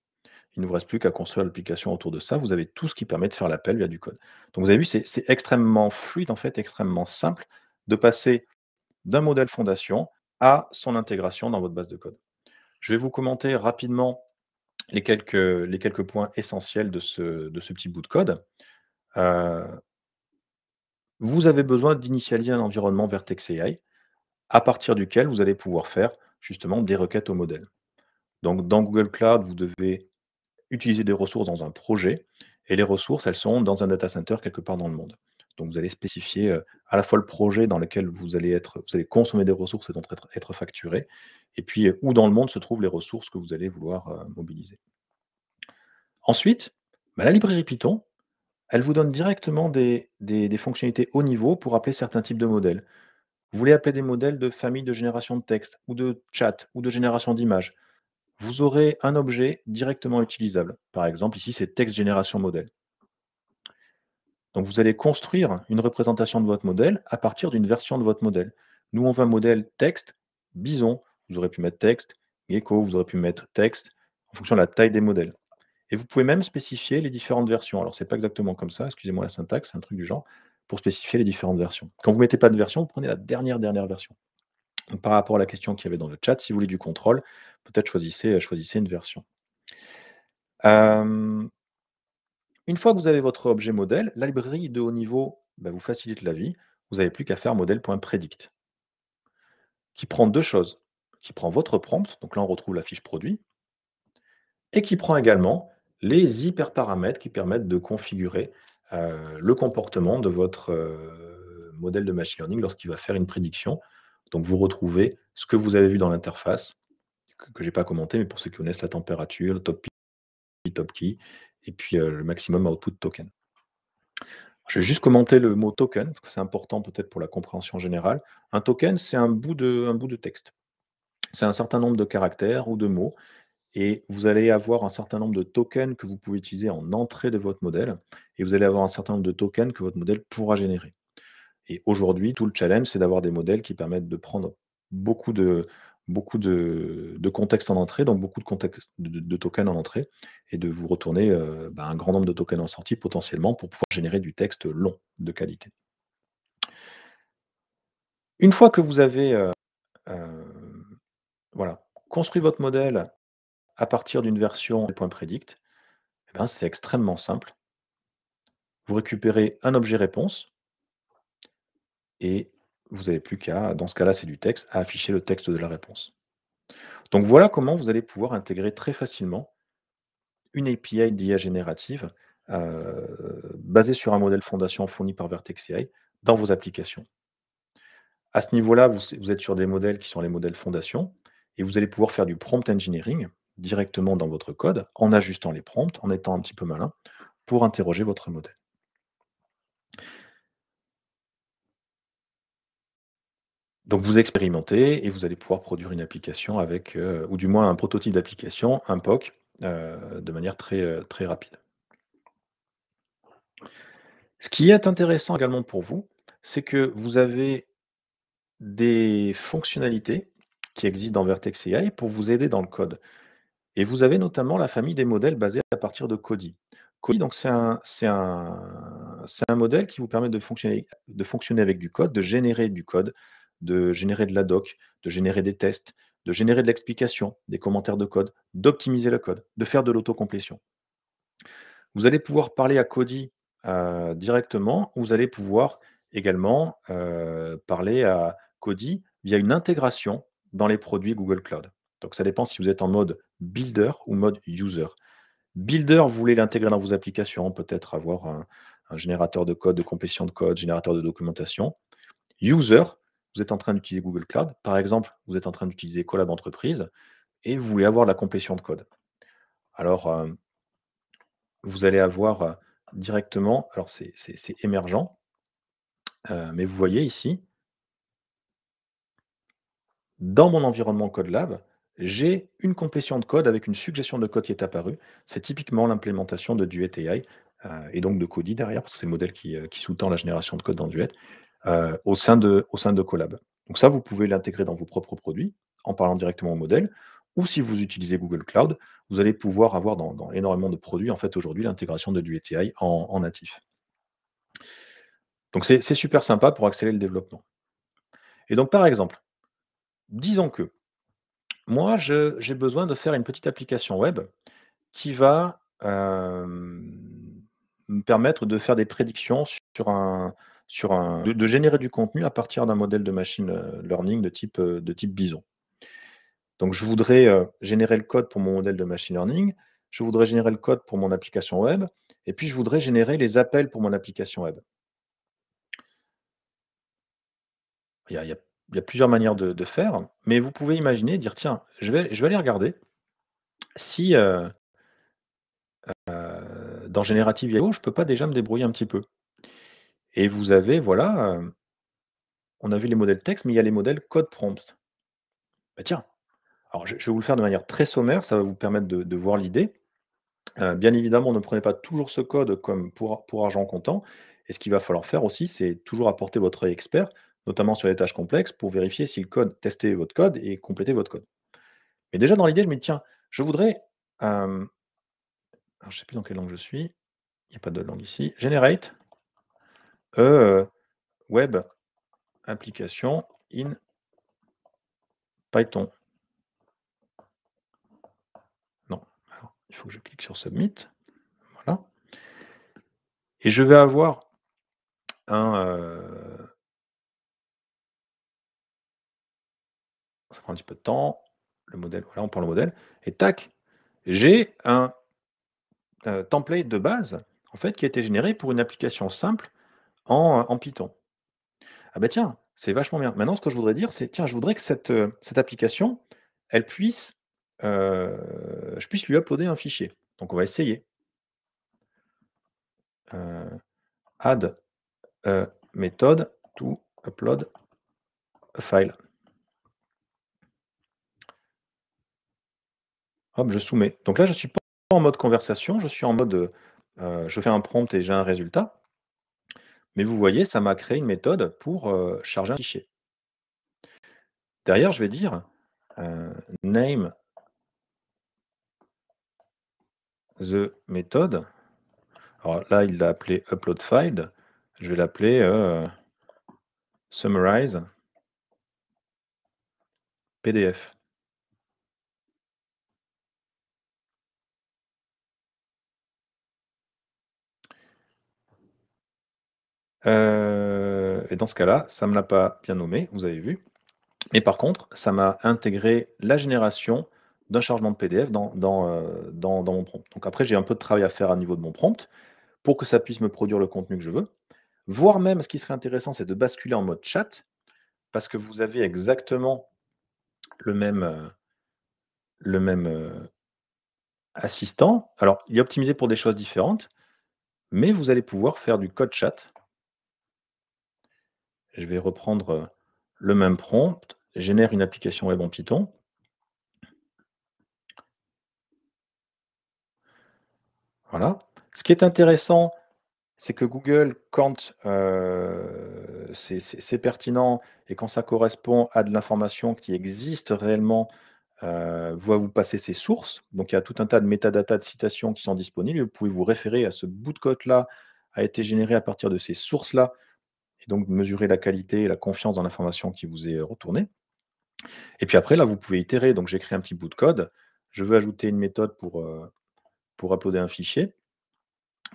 Il ne vous reste plus qu'à construire l'application autour de ça. Vous avez tout ce qui permet de faire l'appel via du code. Donc, vous avez vu, c'est extrêmement fluide, en fait, extrêmement simple de passer d'un modèle fondation à son intégration dans votre base de code. Je vais vous commenter rapidement les quelques points essentiels de ce petit bout de code. Vous avez besoin d'initialiser un environnement Vertex AI à partir duquel vous allez pouvoir faire justement des requêtes au modèle. Donc dans Google Cloud, vous devez utiliser des ressources dans un projet et les ressources, elles sont dans un data center quelque part dans le monde. Donc vous allez spécifier à la fois le projet dans lequel vous allez consommer des ressources et donc être facturé, et puis où dans le monde se trouvent les ressources que vous allez vouloir mobiliser. Ensuite, la librairie Python, elle vous donne directement des fonctionnalités haut niveau pour appeler certains types de modèles. Vous voulez appeler des modèles de famille de génération de texte, ou de chat, ou de génération d'images. Vous aurez un objet directement utilisable. Par exemple, ici, c'est texte génération modèle. Donc, vous allez construire une représentation de votre modèle à partir d'une version de votre modèle. Nous, on veut un modèle texte, bison. Vous aurez pu mettre texte, gecko, vous aurez pu mettre texte, en fonction de la taille des modèles. Et vous pouvez même spécifier les différentes versions. Alors, ce n'est pas exactement comme ça, excusez-moi la syntaxe, c'est un truc du genre, pour spécifier les différentes versions. Quand vous ne mettez pas de version, vous prenez la dernière version. Donc, par rapport à la question qu'il y avait dans le chat, si vous voulez du contrôle, peut-être choisissez une version. Une fois que vous avez votre objet modèle, la librairie de haut niveau vous facilite la vie. Vous n'avez plus qu'à faire modèle.predict, qui prend deux choses. Qui prend votre prompt, donc là on retrouve la fiche produit, et qui prend également les hyperparamètres qui permettent de configurer le comportement de votre modèle de machine learning lorsqu'il va faire une prédiction. Donc vous retrouvez ce que vous avez vu dans l'interface, que je n'ai pas commenté, mais pour ceux qui connaissent la température, le top key, et puis le maximum output token. Je vais juste commenter le mot token, parce que c'est important peut-être pour la compréhension générale. Un token, c'est un bout de texte. C'est un certain nombre de caractères ou de mots, et vous allez avoir un certain nombre de tokens que vous pouvez utiliser en entrée de votre modèle, et vous allez avoir un certain nombre de tokens que votre modèle pourra générer. Et aujourd'hui, tout le challenge, c'est d'avoir des modèles qui permettent de prendre beaucoup de contexte en entrée, donc beaucoup de tokens en entrée, et de vous retourner un grand nombre de tokens en sortie potentiellement pour pouvoir générer du texte long, de qualité. Une fois que vous avez construit votre modèle à partir d'une version .predict, c'est extrêmement simple. Vous récupérez un objet réponse et vous n'avez plus qu'à, dans ce cas-là, c'est du texte, à afficher le texte de la réponse. Donc voilà comment vous allez pouvoir intégrer très facilement une API d'IA générative basé sur un modèle fondation fourni par Vertex AI dans vos applications. À ce niveau-là, vous êtes sur des modèles qui sont les modèles fondation et vous allez pouvoir faire du prompt engineering directement dans votre code en ajustant les prompts, en étant un petit peu malin pour interroger votre modèle. Donc vous expérimentez et vous allez pouvoir produire une application avec, ou du moins un prototype d'application, un POC, de manière très rapide. Ce qui est intéressant également pour vous, c'est que vous avez des fonctionnalités qui existent dans Vertex AI pour vous aider dans le code. Et vous avez notamment la famille des modèles basés à partir de Cody. Cody, donc c'est un modèle qui vous permet de fonctionner avec du code, de générer du code, de générer de la doc, de générer des tests, de générer de l'explication, des commentaires de code, d'optimiser le code, de faire de l'autocomplétion. Vous allez pouvoir parler à Cody, directement, ou vous allez pouvoir également, parler à Cody via une intégration dans les produits Google Cloud. Donc ça dépend si vous êtes en mode builder ou mode user. Builder, vous voulez l'intégrer dans vos applications, peut-être avoir un générateur de code, de complétion de code, générateur de documentation. User, vous êtes en train d'utiliser Google Cloud. Par exemple, vous êtes en train d'utiliser Colab Entreprise et vous voulez avoir la complétion de code. Alors, vous allez avoir, directement, alors c'est émergent, mais vous voyez ici, dans mon environnement CodeLab, j'ai une complétion de code avec une suggestion de code qui est apparue. C'est typiquement l'implémentation de Duet AI, et donc de Cody derrière, parce que c'est le modèle qui sous-tend la génération de code dans Duet, au sein de Colab. Donc ça, vous pouvez l'intégrer dans vos propres produits, en parlant directement au modèle, ou si vous utilisez Google Cloud, vous allez pouvoir avoir dans énormément de produits, en fait, aujourd'hui, l'intégration de Duet AI en natif. Donc c'est super sympa pour accélérer le développement. Et donc par exemple, disons que moi j'ai besoin de faire une petite application web qui va, me permettre de faire des prédictions de générer du contenu à partir d'un modèle de machine, learning de type Bison. Donc je voudrais, générer le code pour mon modèle de machine learning, je voudrais générer le code pour mon application web et puis je voudrais générer les appels pour mon application web. Il y a plusieurs manières de faire, mais vous pouvez imaginer, dire: «Tiens, je vais aller regarder si, dans Generative AI, je peux pas déjà me débrouiller un petit peu?» Et vous avez, voilà, on a vu les modèles texte, mais il y a les modèles code prompt. Bah, tiens, alors je vais vous le faire de manière très sommaire, ça va vous permettre de voir l'idée. Bien évidemment, ne prenez pas toujours ce code comme pour argent comptant et ce qu'il va falloir faire aussi, c'est toujours apporter votre œil expert, notamment sur les tâches complexes, pour vérifier si le code tester votre code et compléter votre code. Mais déjà dans l'idée, je me dis: «Tiens, je voudrais, alors je sais plus dans quelle langue je suis, il n'y a pas de langue ici. Generate a, web application in Python». Non, alors il faut que je clique sur submit, voilà, et je vais avoir un, ça prend un petit peu de temps, le modèle, voilà, on prend le modèle et tac, j'ai un, template de base, en fait, qui a été généré pour une application simple en Python. Ah bah tiens, c'est vachement bien. Maintenant, ce que je voudrais dire, c'est: «Tiens, je voudrais que cette application, elle puisse, je puisse lui uploader un fichier». Donc on va essayer. Add a method to upload a file. Hop, je soumets. Donc là, je suis pas en mode conversation, je suis en mode, je fais un prompt et j'ai un résultat. Mais vous voyez, ça m'a créé une méthode pour, charger un fichier. Derrière, je vais dire, name the method. Alors là, il l'a appelé upload file. Je vais l'appeler, summarize PDF. Et dans ce cas-là, ça ne me l'a pas bien nommé, vous avez vu. Mais par contre, ça m'a intégré la génération d'un chargement de PDF dans mon prompt. Donc après, j'ai un peu de travail à faire à niveau de mon prompt, pour que ça puisse me produire le contenu que je veux. Voire même, ce qui serait intéressant, c'est de basculer en mode chat, parce que vous avez exactement le même, assistant. Alors, il est optimisé pour des choses différentes, mais vous allez pouvoir faire du code chat. Je vais reprendre le même prompt, génère une application web en Python. Voilà. Ce qui est intéressant, c'est que Google, quand c'est pertinent et quand ça correspond à de l'information qui existe réellement, va vous passer ses sources. Donc il y a tout un tas de métadatas de citations qui sont disponibles. Vous pouvez vous référer à ce bout de code-là, a été généré à partir de ces sources-là, et donc mesurer la qualité et la confiance dans l'information qui vous est retournée. Et puis après, là, vous pouvez itérer. Donc j'ai créé un petit bout de code. Je veux ajouter une méthode pour uploader un fichier.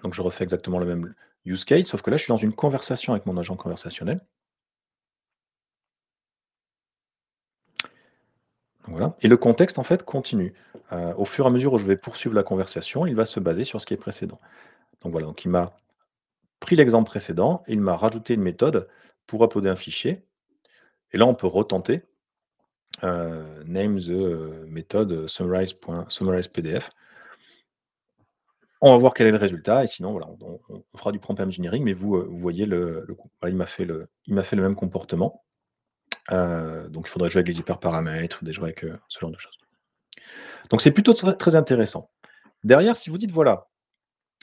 Donc je refais exactement le même use case, sauf que là, je suis dans une conversation avec mon agent conversationnel. Donc voilà. Et le contexte, en fait, continue. Au fur et à mesure où je vais poursuivre la conversation, il va se baser sur ce qui est précédent. Donc voilà, donc il m'a pris l'exemple précédent et il m'a rajouté une méthode pour uploader un fichier. Et là, on peut retenter. Name the méthode summarize PDF. On va voir quel est le résultat et sinon, voilà, on fera du prompt engineering, mais vous voyez le coup. Voilà, il m'a fait le même comportement. Donc il faudrait jouer avec les hyperparamètres, jouer avec ce genre de choses. Donc c'est plutôt très, très intéressant. Derrière, si vous dites, voilà,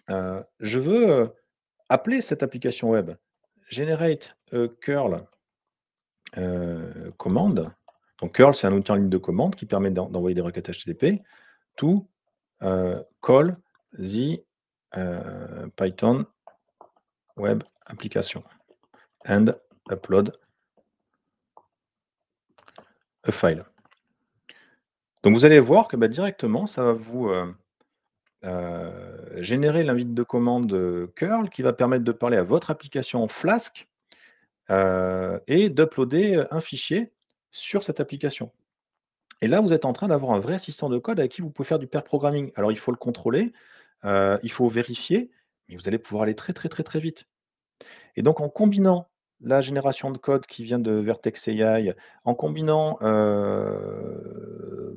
je veux appeler cette application web, generate a curl commande. Donc curl, c'est un outil en ligne de commande qui permet d'envoyer des requêtes HTTP to call the Python web application and upload a file. Donc vous allez voir que directement, ça va vous générer l'invite de commande curl qui va permettre de parler à votre application Flask et d'uploader un fichier sur cette application. Et là, vous êtes en train d'avoir un vrai assistant de code avec qui vous pouvez faire du pair programming. Alors, il faut le contrôler, il faut vérifier, mais vous allez pouvoir aller très, très, très, très vite. Et donc, en combinant la génération de code qui vient de Vertex AI, en combinant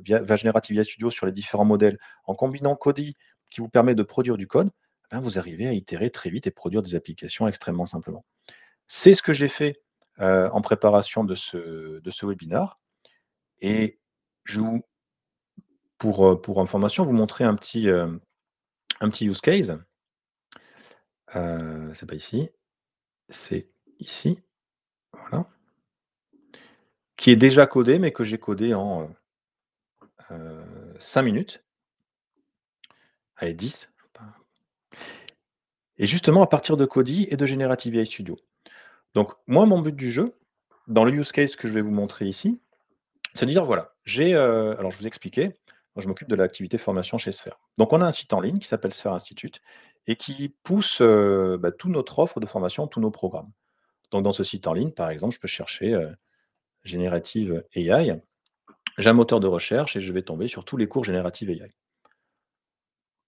Generative AI Studio sur les différents modèles, en combinant Cody qui vous permet de produire du code, vous arrivez à itérer très vite et produire des applications extrêmement simplement. C'est ce que j'ai fait en préparation de ce webinaire. Et je vous, pour information, vous montrer un petit use case. C'est pas ici, c'est ici. Voilà. Qui est déjà codé, mais que j'ai codé en 5 minutes. Allez, 10. Et justement à partir de Cody et de Generative AI Studio. Donc moi, mon but du jeu, dans le use case que je vais vous montrer ici, c'est de dire, voilà, alors je vous expliquais, moi je m'occupe de l'activité formation chez Sphere. Donc on a un site en ligne qui s'appelle Sphere Institute et qui pousse toute notre offre de formation, tous nos programmes. Donc dans ce site en ligne, par exemple, je peux chercher Generative AI. J'ai un moteur de recherche et je vais tomber sur tous les cours Generative AI.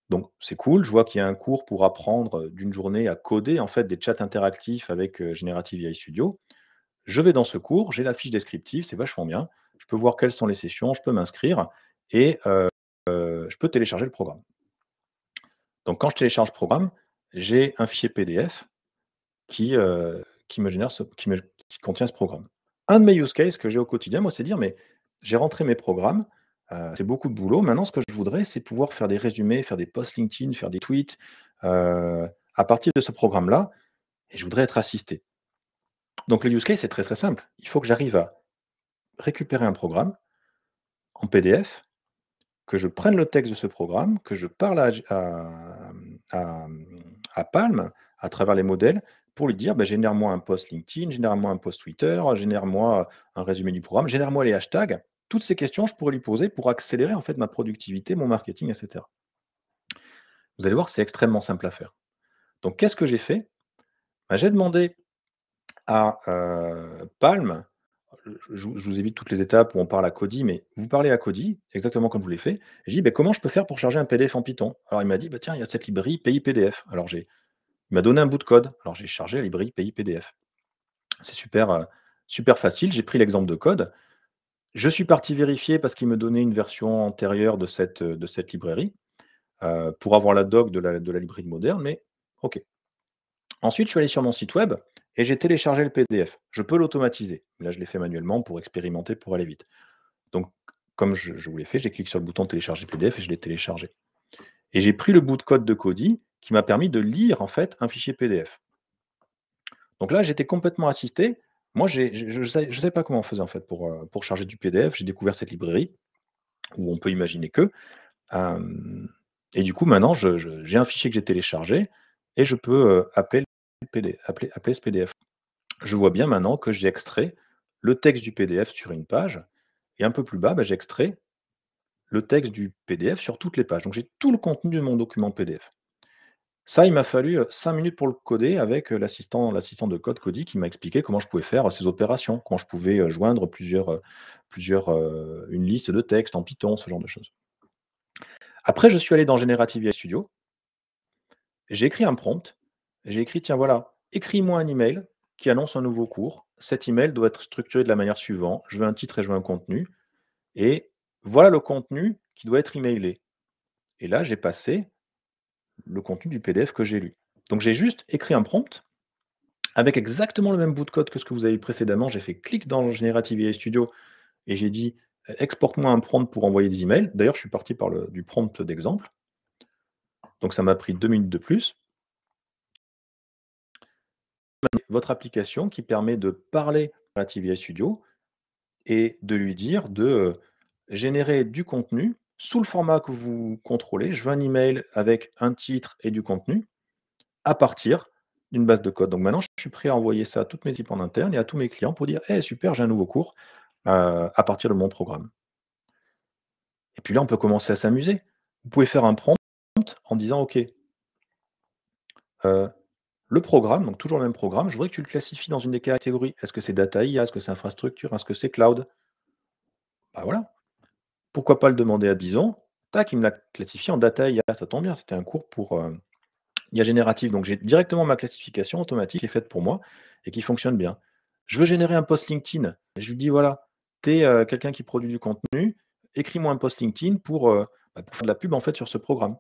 Donc c'est cool, je vois qu'il y a un cours pour apprendre d'une journée à coder en fait des chats interactifs avec Generative AI Studio. Je vais dans ce cours, j'ai la fiche descriptive, c'est vachement bien. Je peux voir quelles sont les sessions, je peux m'inscrire et je peux télécharger le programme. Donc quand je télécharge le programme, j'ai un fichier PDF qui contient ce programme. Un de mes use cases que j'ai au quotidien, moi, c'est dire, mais j'ai rentré mes programmes, c'est beaucoup de boulot. Maintenant, ce que je voudrais, c'est pouvoir faire des résumés, faire des posts LinkedIn, faire des tweets, à partir de ce programme-là, et je voudrais être assisté. Donc le use case, c'est très, très simple. Il faut que j'arrive à récupérer un programme en PDF, que je prenne le texte de ce programme, que je parle à Palm, à travers les modèles, pour lui dire, génère-moi un post LinkedIn, génère-moi un post Twitter, génère-moi un résumé du programme, génère-moi les hashtags. Toutes ces questions, je pourrais lui poser pour accélérer en fait ma productivité, mon marketing, etc. Vous allez voir, c'est extrêmement simple à faire. Donc, qu'est-ce que j'ai fait? J'ai demandé à Palm, je vous évite toutes les étapes où on parle à Cody, mais vous parlez à Cody, exactement comme je vous l'ai fait. Et j'ai dit, comment je peux faire pour charger un PDF en Python? Alors il m'a dit, tiens, il y a cette librairie PI PDF. Alors j'ai Il m'a donné un bout de code. Alors j'ai chargé la librairie PI PDF. C'est super facile. J'ai pris l'exemple de code. Je suis parti vérifier parce qu'il me donnait une version antérieure de cette librairie, pour avoir la doc de la librairie moderne, mais OK. Ensuite, je suis allé sur mon site web et j'ai téléchargé le PDF. Je peux l'automatiser. Là, je l'ai fait manuellement pour expérimenter, pour aller vite. Donc, comme je vous l'ai fait, j'ai cliqué sur le bouton télécharger PDF et je l'ai téléchargé. Et j'ai pris le bout de code de Kodi qui m'a permis de lire en fait un fichier PDF. Donc là, j'étais complètement assisté. Moi, je ne savais pas comment on faisait en fait pour charger du PDF. J'ai découvert cette librairie où on peut imaginer que. Et du coup, maintenant, j'ai un fichier que j'ai téléchargé et je peux appeler ce PDF. Je vois bien maintenant que j'ai extrait le texte du PDF sur une page et un peu plus bas, bah, j'ai extrait le texte du PDF sur toutes les pages. Donc j'ai tout le contenu de mon document PDF. Ça, il m'a fallu 5 minutes pour le coder avec l'assistant de code Kodi qui m'a expliqué comment je pouvais faire ces opérations, comment je pouvais joindre une liste de textes en Python, ce genre de choses. Après, je suis allé dans Generative AI Studio, j'ai écrit un prompt, j'ai écrit: «Tiens voilà, écris-moi un email qui annonce un nouveau cours. Cet email doit être structuré de la manière suivante, je veux un titre et je veux un contenu et voilà le contenu qui doit être emailé». Et là, j'ai passé le contenu du PDF que j'ai lu. Donc j'ai juste écrit un prompt avec exactement le même bout de code que ce que vous avez vu précédemment. J'ai fait clic dans Generative AI Studio et j'ai dit: «Exporte-moi un prompt pour envoyer des emails». D'ailleurs, je suis parti du prompt d'exemple. Donc ça m'a pris 2 minutes de plus. Votre application qui permet de parler à Generative AI Studio et de lui dire de générer du contenu sous le format que vous contrôlez. Je veux un email avec un titre et du contenu à partir d'une base de code. Donc maintenant, je suis prêt à envoyer ça à toutes mes équipes en interne et à tous mes clients pour dire: «Eh super, j'ai un nouveau cours à partir de mon programme». Et puis là, on peut commencer à s'amuser. Vous pouvez faire un prompt en disant: «OK, le programme», donc toujours le même programme, je voudrais que tu le classifies dans une des catégories. Est-ce que c'est data IA? Est-ce que c'est infrastructure? Est-ce que c'est cloud? Bah voilà. Pourquoi pas le demander à Bison? Tac, il me l'a classifié en data IA. Ça tombe bien, c'était un cours pour IA générative. Donc j'ai directement ma classification automatique qui est faite pour moi et qui fonctionne bien. Je veux générer un post LinkedIn. Je lui dis voilà, tu es quelqu'un qui produit du contenu, écris-moi un post LinkedIn pour faire de la pub en fait sur ce programme.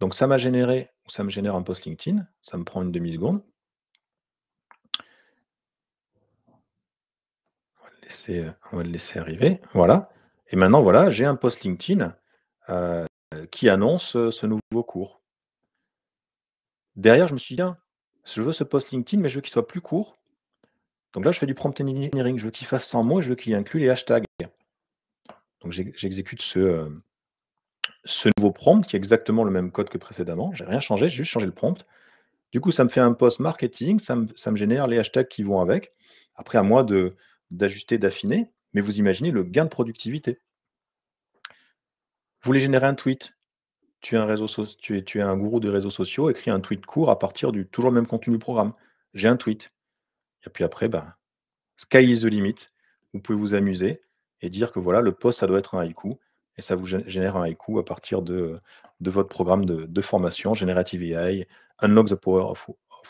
Donc ça me génère un post LinkedIn, ça me prend une demi-seconde. On va le laisser arriver, voilà. Et maintenant voilà, j'ai un post LinkedIn qui annonce ce nouveau cours. Derrière, je me suis dit: «Tiens, je veux ce post LinkedIn, mais je veux qu'il soit plus court». Donc là, je fais du prompt engineering, je veux qu'il fasse 100 mots et je veux qu'il inclue les hashtags. Donc j'exécute ce nouveau prompt qui est exactement le même code que précédemment. J'ai rien changé, j'ai juste changé le prompt. Du coup, ça me fait un post marketing, ça me génère les hashtags qui vont avec. Après, à moi d'ajuster, d'affiner, mais vous imaginez le gain de productivité. Vous voulez générer un tweet, tu es un gourou des réseaux sociaux, écris un tweet court à partir du toujours le même contenu du programme. J'ai un tweet. Et puis après, ben, sky is the limit. Vous pouvez vous amuser et dire que voilà, le post, ça doit être un haïku et ça vous génère un haïku à partir de votre programme de formation Generative AI, Unlock the power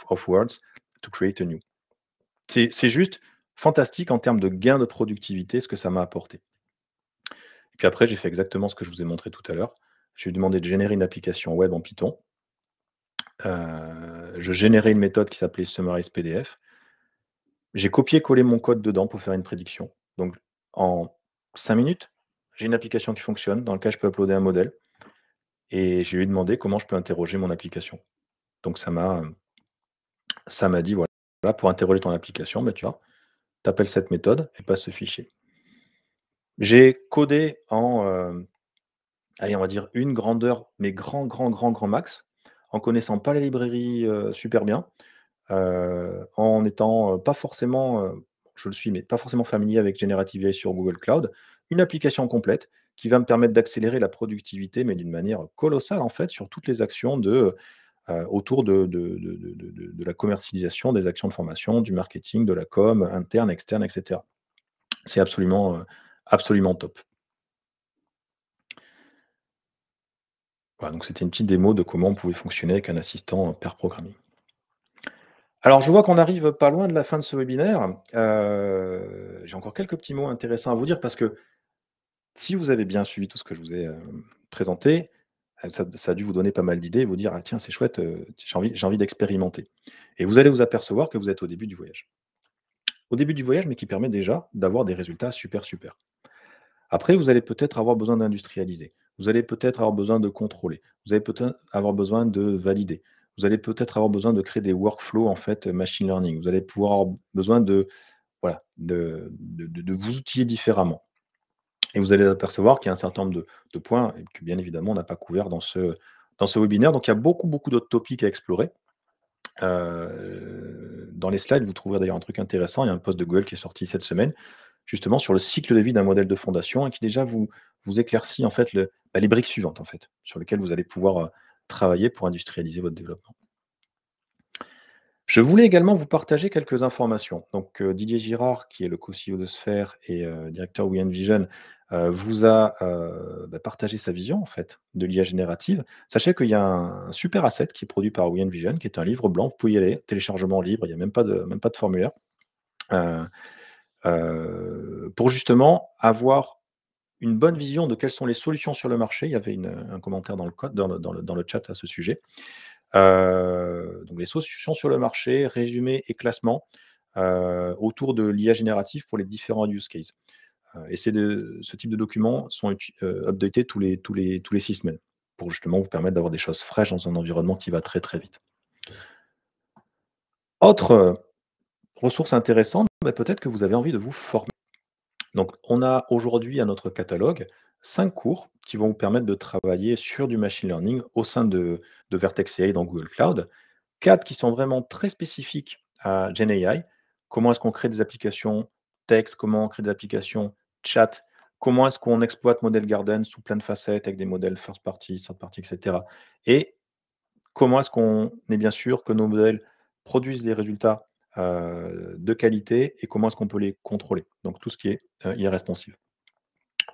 of words to create a new. C'est juste fantastique en termes de gain de productivité, ce que ça m'a apporté. Et puis après, j'ai fait exactement ce que je vous ai montré tout à l'heure. Je lui ai demandé de générer une application web en Python. Je générais une méthode qui s'appelait Summarize PDF. J'ai copié-collé mon code dedans pour faire une prédiction. Donc en 5 minutes, j'ai une application qui fonctionne, dans laquelle je peux uploader un modèle et je lui ai demandé comment je peux interroger mon application. Donc ça m'a dit: «Voilà, pour interroger ton application, bah, tu vois, tu appelles cette méthode et passe ce fichier». J'ai codé en, allez, on va dire une grandeur, mais grand max, en connaissant pas la librairie, super bien. En étant, pas forcément, je le suis, mais pas forcément familier avec Generative AI sur Google Cloud. Une application complète qui va me permettre d'accélérer la productivité, mais d'une manière colossale, en fait, sur toutes les actions autour de la commercialisation, des actions de formation, du marketing, de la com, interne, externe, et cetera. C'est absolument top. Voilà, donc c'était une petite démo de comment on pouvait fonctionner avec un assistant pair programming. Alors, je vois qu'on arrive pas loin de la fin de ce webinaire. J'ai encore quelques petits mots intéressants à vous dire parce que si vous avez bien suivi tout ce que je vous ai présenté, ça a dû vous donner pas mal d'idées et vous dire: «Ah tiens, c'est chouette, j'ai envie d'expérimenter» et vous allez vous apercevoir que vous êtes au début du voyage. Au début du voyage, mais qui permet déjà d'avoir des résultats super, super. Après, vous allez peut-être avoir besoin d'industrialiser. Vous allez peut-être avoir besoin de contrôler. Vous allez peut-être avoir besoin de valider. Vous allez peut-être avoir besoin de créer des workflows en fait machine learning. Vous allez pouvoir avoir besoin de voilà, de vous outiller différemment. Et vous allez apercevoir qu'il y a un certain nombre de points et que bien évidemment on n'a pas couvert dans ce webinaire. Donc il y a beaucoup, beaucoup d'autres topics à explorer. Dans les slides, vous trouverez d'ailleurs un truc intéressant. Il y a un post de Google qui est sorti cette semaine, justement sur le cycle de vie d'un modèle de fondation et qui déjà vous éclaircit en fait les briques suivantes en fait, sur lesquelles vous allez pouvoir travailler pour industrialiser votre développement. Je voulais également vous partager quelques informations. Donc, Didier Girard, qui est le co-CEO de Sphère et directeur WeEnvision, vous a partagé sa vision en fait de l'IA générative. Sachez qu'il y a un super asset qui est produit par WeEnvision, qui est un livre blanc. Vous pouvez y aller, téléchargement libre, il n'y a même pas de formulaire. Pour justement avoir une bonne vision de quelles sont les solutions sur le marché. Il y avait un commentaire dans le code, dans le chat à ce sujet. Donc les solutions sur le marché, résumé et classement autour de l'IA générative pour les différents use cases. Et ce type de documents sont updatés tous les 6 semaines pour justement vous permettre d'avoir des choses fraîches dans un environnement qui va très très vite. Autre ressource intéressante, peut-être que vous avez envie de vous former. Donc, on a aujourd'hui à notre catalogue 5 cours qui vont vous permettre de travailler sur du machine learning au sein de Vertex AI dans Google Cloud. 4 qui sont vraiment très spécifiques à GenAI. Comment est-ce qu'on crée des applications texte, comment on crée des applications chat, comment est-ce qu'on exploite Model Garden sous plein de facettes avec des modèles first party, third party, etc. Et comment est-ce qu'on est bien sûr que nos modèles produisent des résultats de qualité et comment est-ce qu'on peut les contrôler. Donc tout ce qui est IA responsive.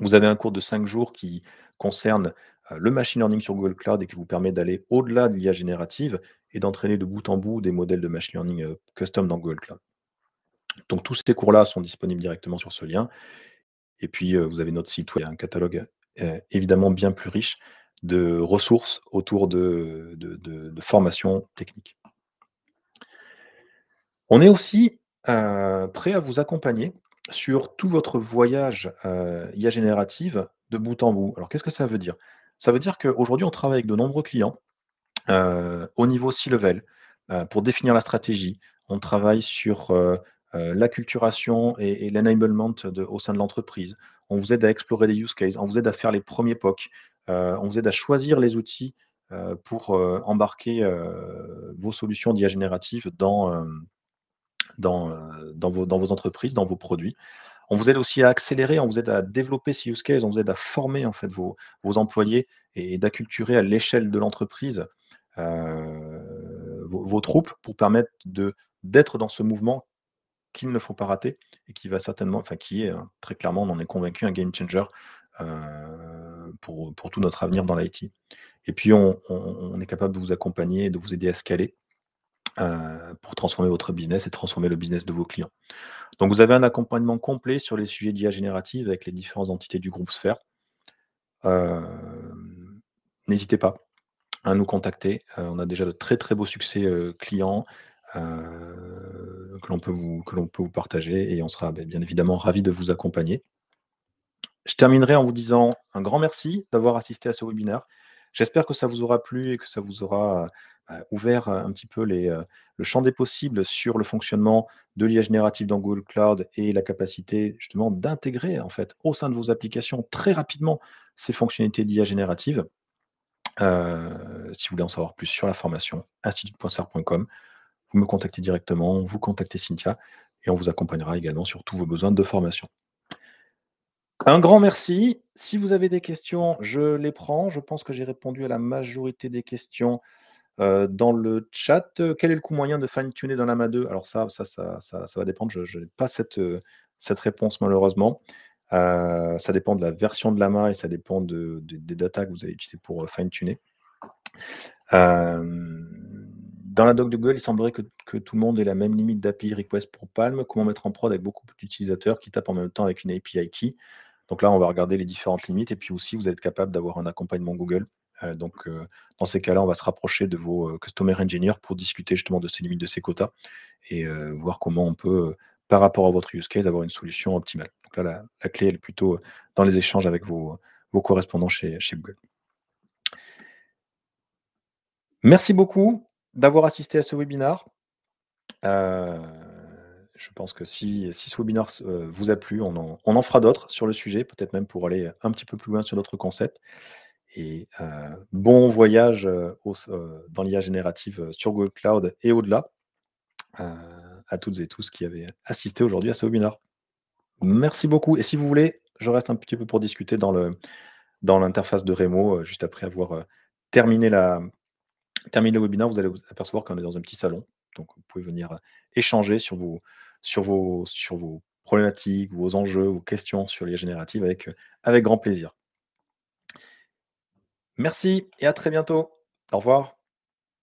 Vous avez un cours de 5 jours qui concerne le machine learning sur Google Cloud et qui vous permet d'aller au-delà de l'IA générative et d'entraîner de bout en bout des modèles de machine learning custom dans Google Cloud. Donc tous ces cours-là sont disponibles directement sur ce lien. Et puis vous avez notre site web, un catalogue évidemment bien plus riche de ressources autour de formations techniques. On est aussi prêt à vous accompagner sur tout votre voyage IA générative de bout en bout. Alors qu'est-ce que ça veut dire? Ça veut dire qu'aujourd'hui, on travaille avec de nombreux clients au niveau C-level pour définir la stratégie. On travaille sur l'acculturation et l'enablement au sein de l'entreprise. On vous aide à explorer des use cases, on vous aide à faire les premiers POC, on vous aide à choisir les outils pour embarquer vos solutions d'IA générative dans vos entreprises, dans vos produits. On vous aide aussi à accélérer, on vous aide à développer ces use cases, on vous aide à former en fait vos employés et d'acculturer à l'échelle de l'entreprise vos troupes pour permettre d'être dans ce mouvement qu'il ne faut pas rater et qui va certainement, enfin qui est très clairement, on en est convaincu, un game changer pour tout notre avenir dans l'IT. Et puis on est capable de vous accompagner et de vous aider à scaler pour transformer votre business et transformer le business de vos clients. Donc vous avez un accompagnement complet sur les sujets d'IA générative avec les différentes entités du groupe Sphère. N'hésitez pas à nous contacter. On a déjà de très, très beaux succès clients que l'on peut vous partager et on sera bien évidemment ravis de vous accompagner. Je terminerai en vous disant un grand merci d'avoir assisté à ce webinaire. J'espère que ça vous aura plu et que ça vous aura ouvert un petit peu le champ des possibles sur le fonctionnement de l'IA générative dans Google Cloud et la capacité justement d'intégrer en fait au sein de vos applications très rapidement ces fonctionnalités d'IA générative. Si vous voulez en savoir plus sur la formation, institut.sar.com, vous me contactez directement, vous contactez Cynthia et on vous accompagnera également sur tous vos besoins de formation. Un grand merci. Si vous avez des questions, je les prends. Je pense que j'ai répondu à la majorité des questions dans le chat. Quel est le coût moyen de fine-tuner dans Llama 2? Alors ça va dépendre. Je n'ai pas cette réponse malheureusement. Ça dépend de la version de Llama et ça dépend des datas que vous allez utiliser pour fine-tuner. Dans la doc de Google, il semblerait que tout le monde ait la même limite d'API request pour Palm. Comment mettre en prod avec beaucoup d'utilisateurs qui tapent en même temps avec une API key? Donc là, on va regarder les différentes limites et puis aussi, vous êtes capable d'avoir un accompagnement Google. Dans ces cas-là, on va se rapprocher de vos customer engineers pour discuter justement de ces limites, de ces quotas et voir comment on peut, par rapport à votre use case, avoir une solution optimale. Donc là, la clé, elle est plutôt dans les échanges avec vos correspondants chez Google. Merci beaucoup d'avoir assisté à ce webinaire. Heu, je pense que si ce webinaire vous a plu, on en fera d'autres sur le sujet, peut-être même pour aller un petit peu plus loin sur d'autres concepts et bon voyage, dans l'IA générative, sur Google Cloud et au-delà, heu, à toutes et tous qui avez assisté aujourd'hui à ce webinaire. Merci beaucoup et si vous voulez, je reste un petit peu pour discuter dans l'interface de Remo, juste après avoir, terminé le webinaire, vous allez vous apercevoir qu'on est dans un petit salon. Donc vous pouvez venir, échanger sur vos problématiques, vos enjeux, vos questions sur l'IA générative avec grand plaisir. Merci et à très bientôt. Au revoir.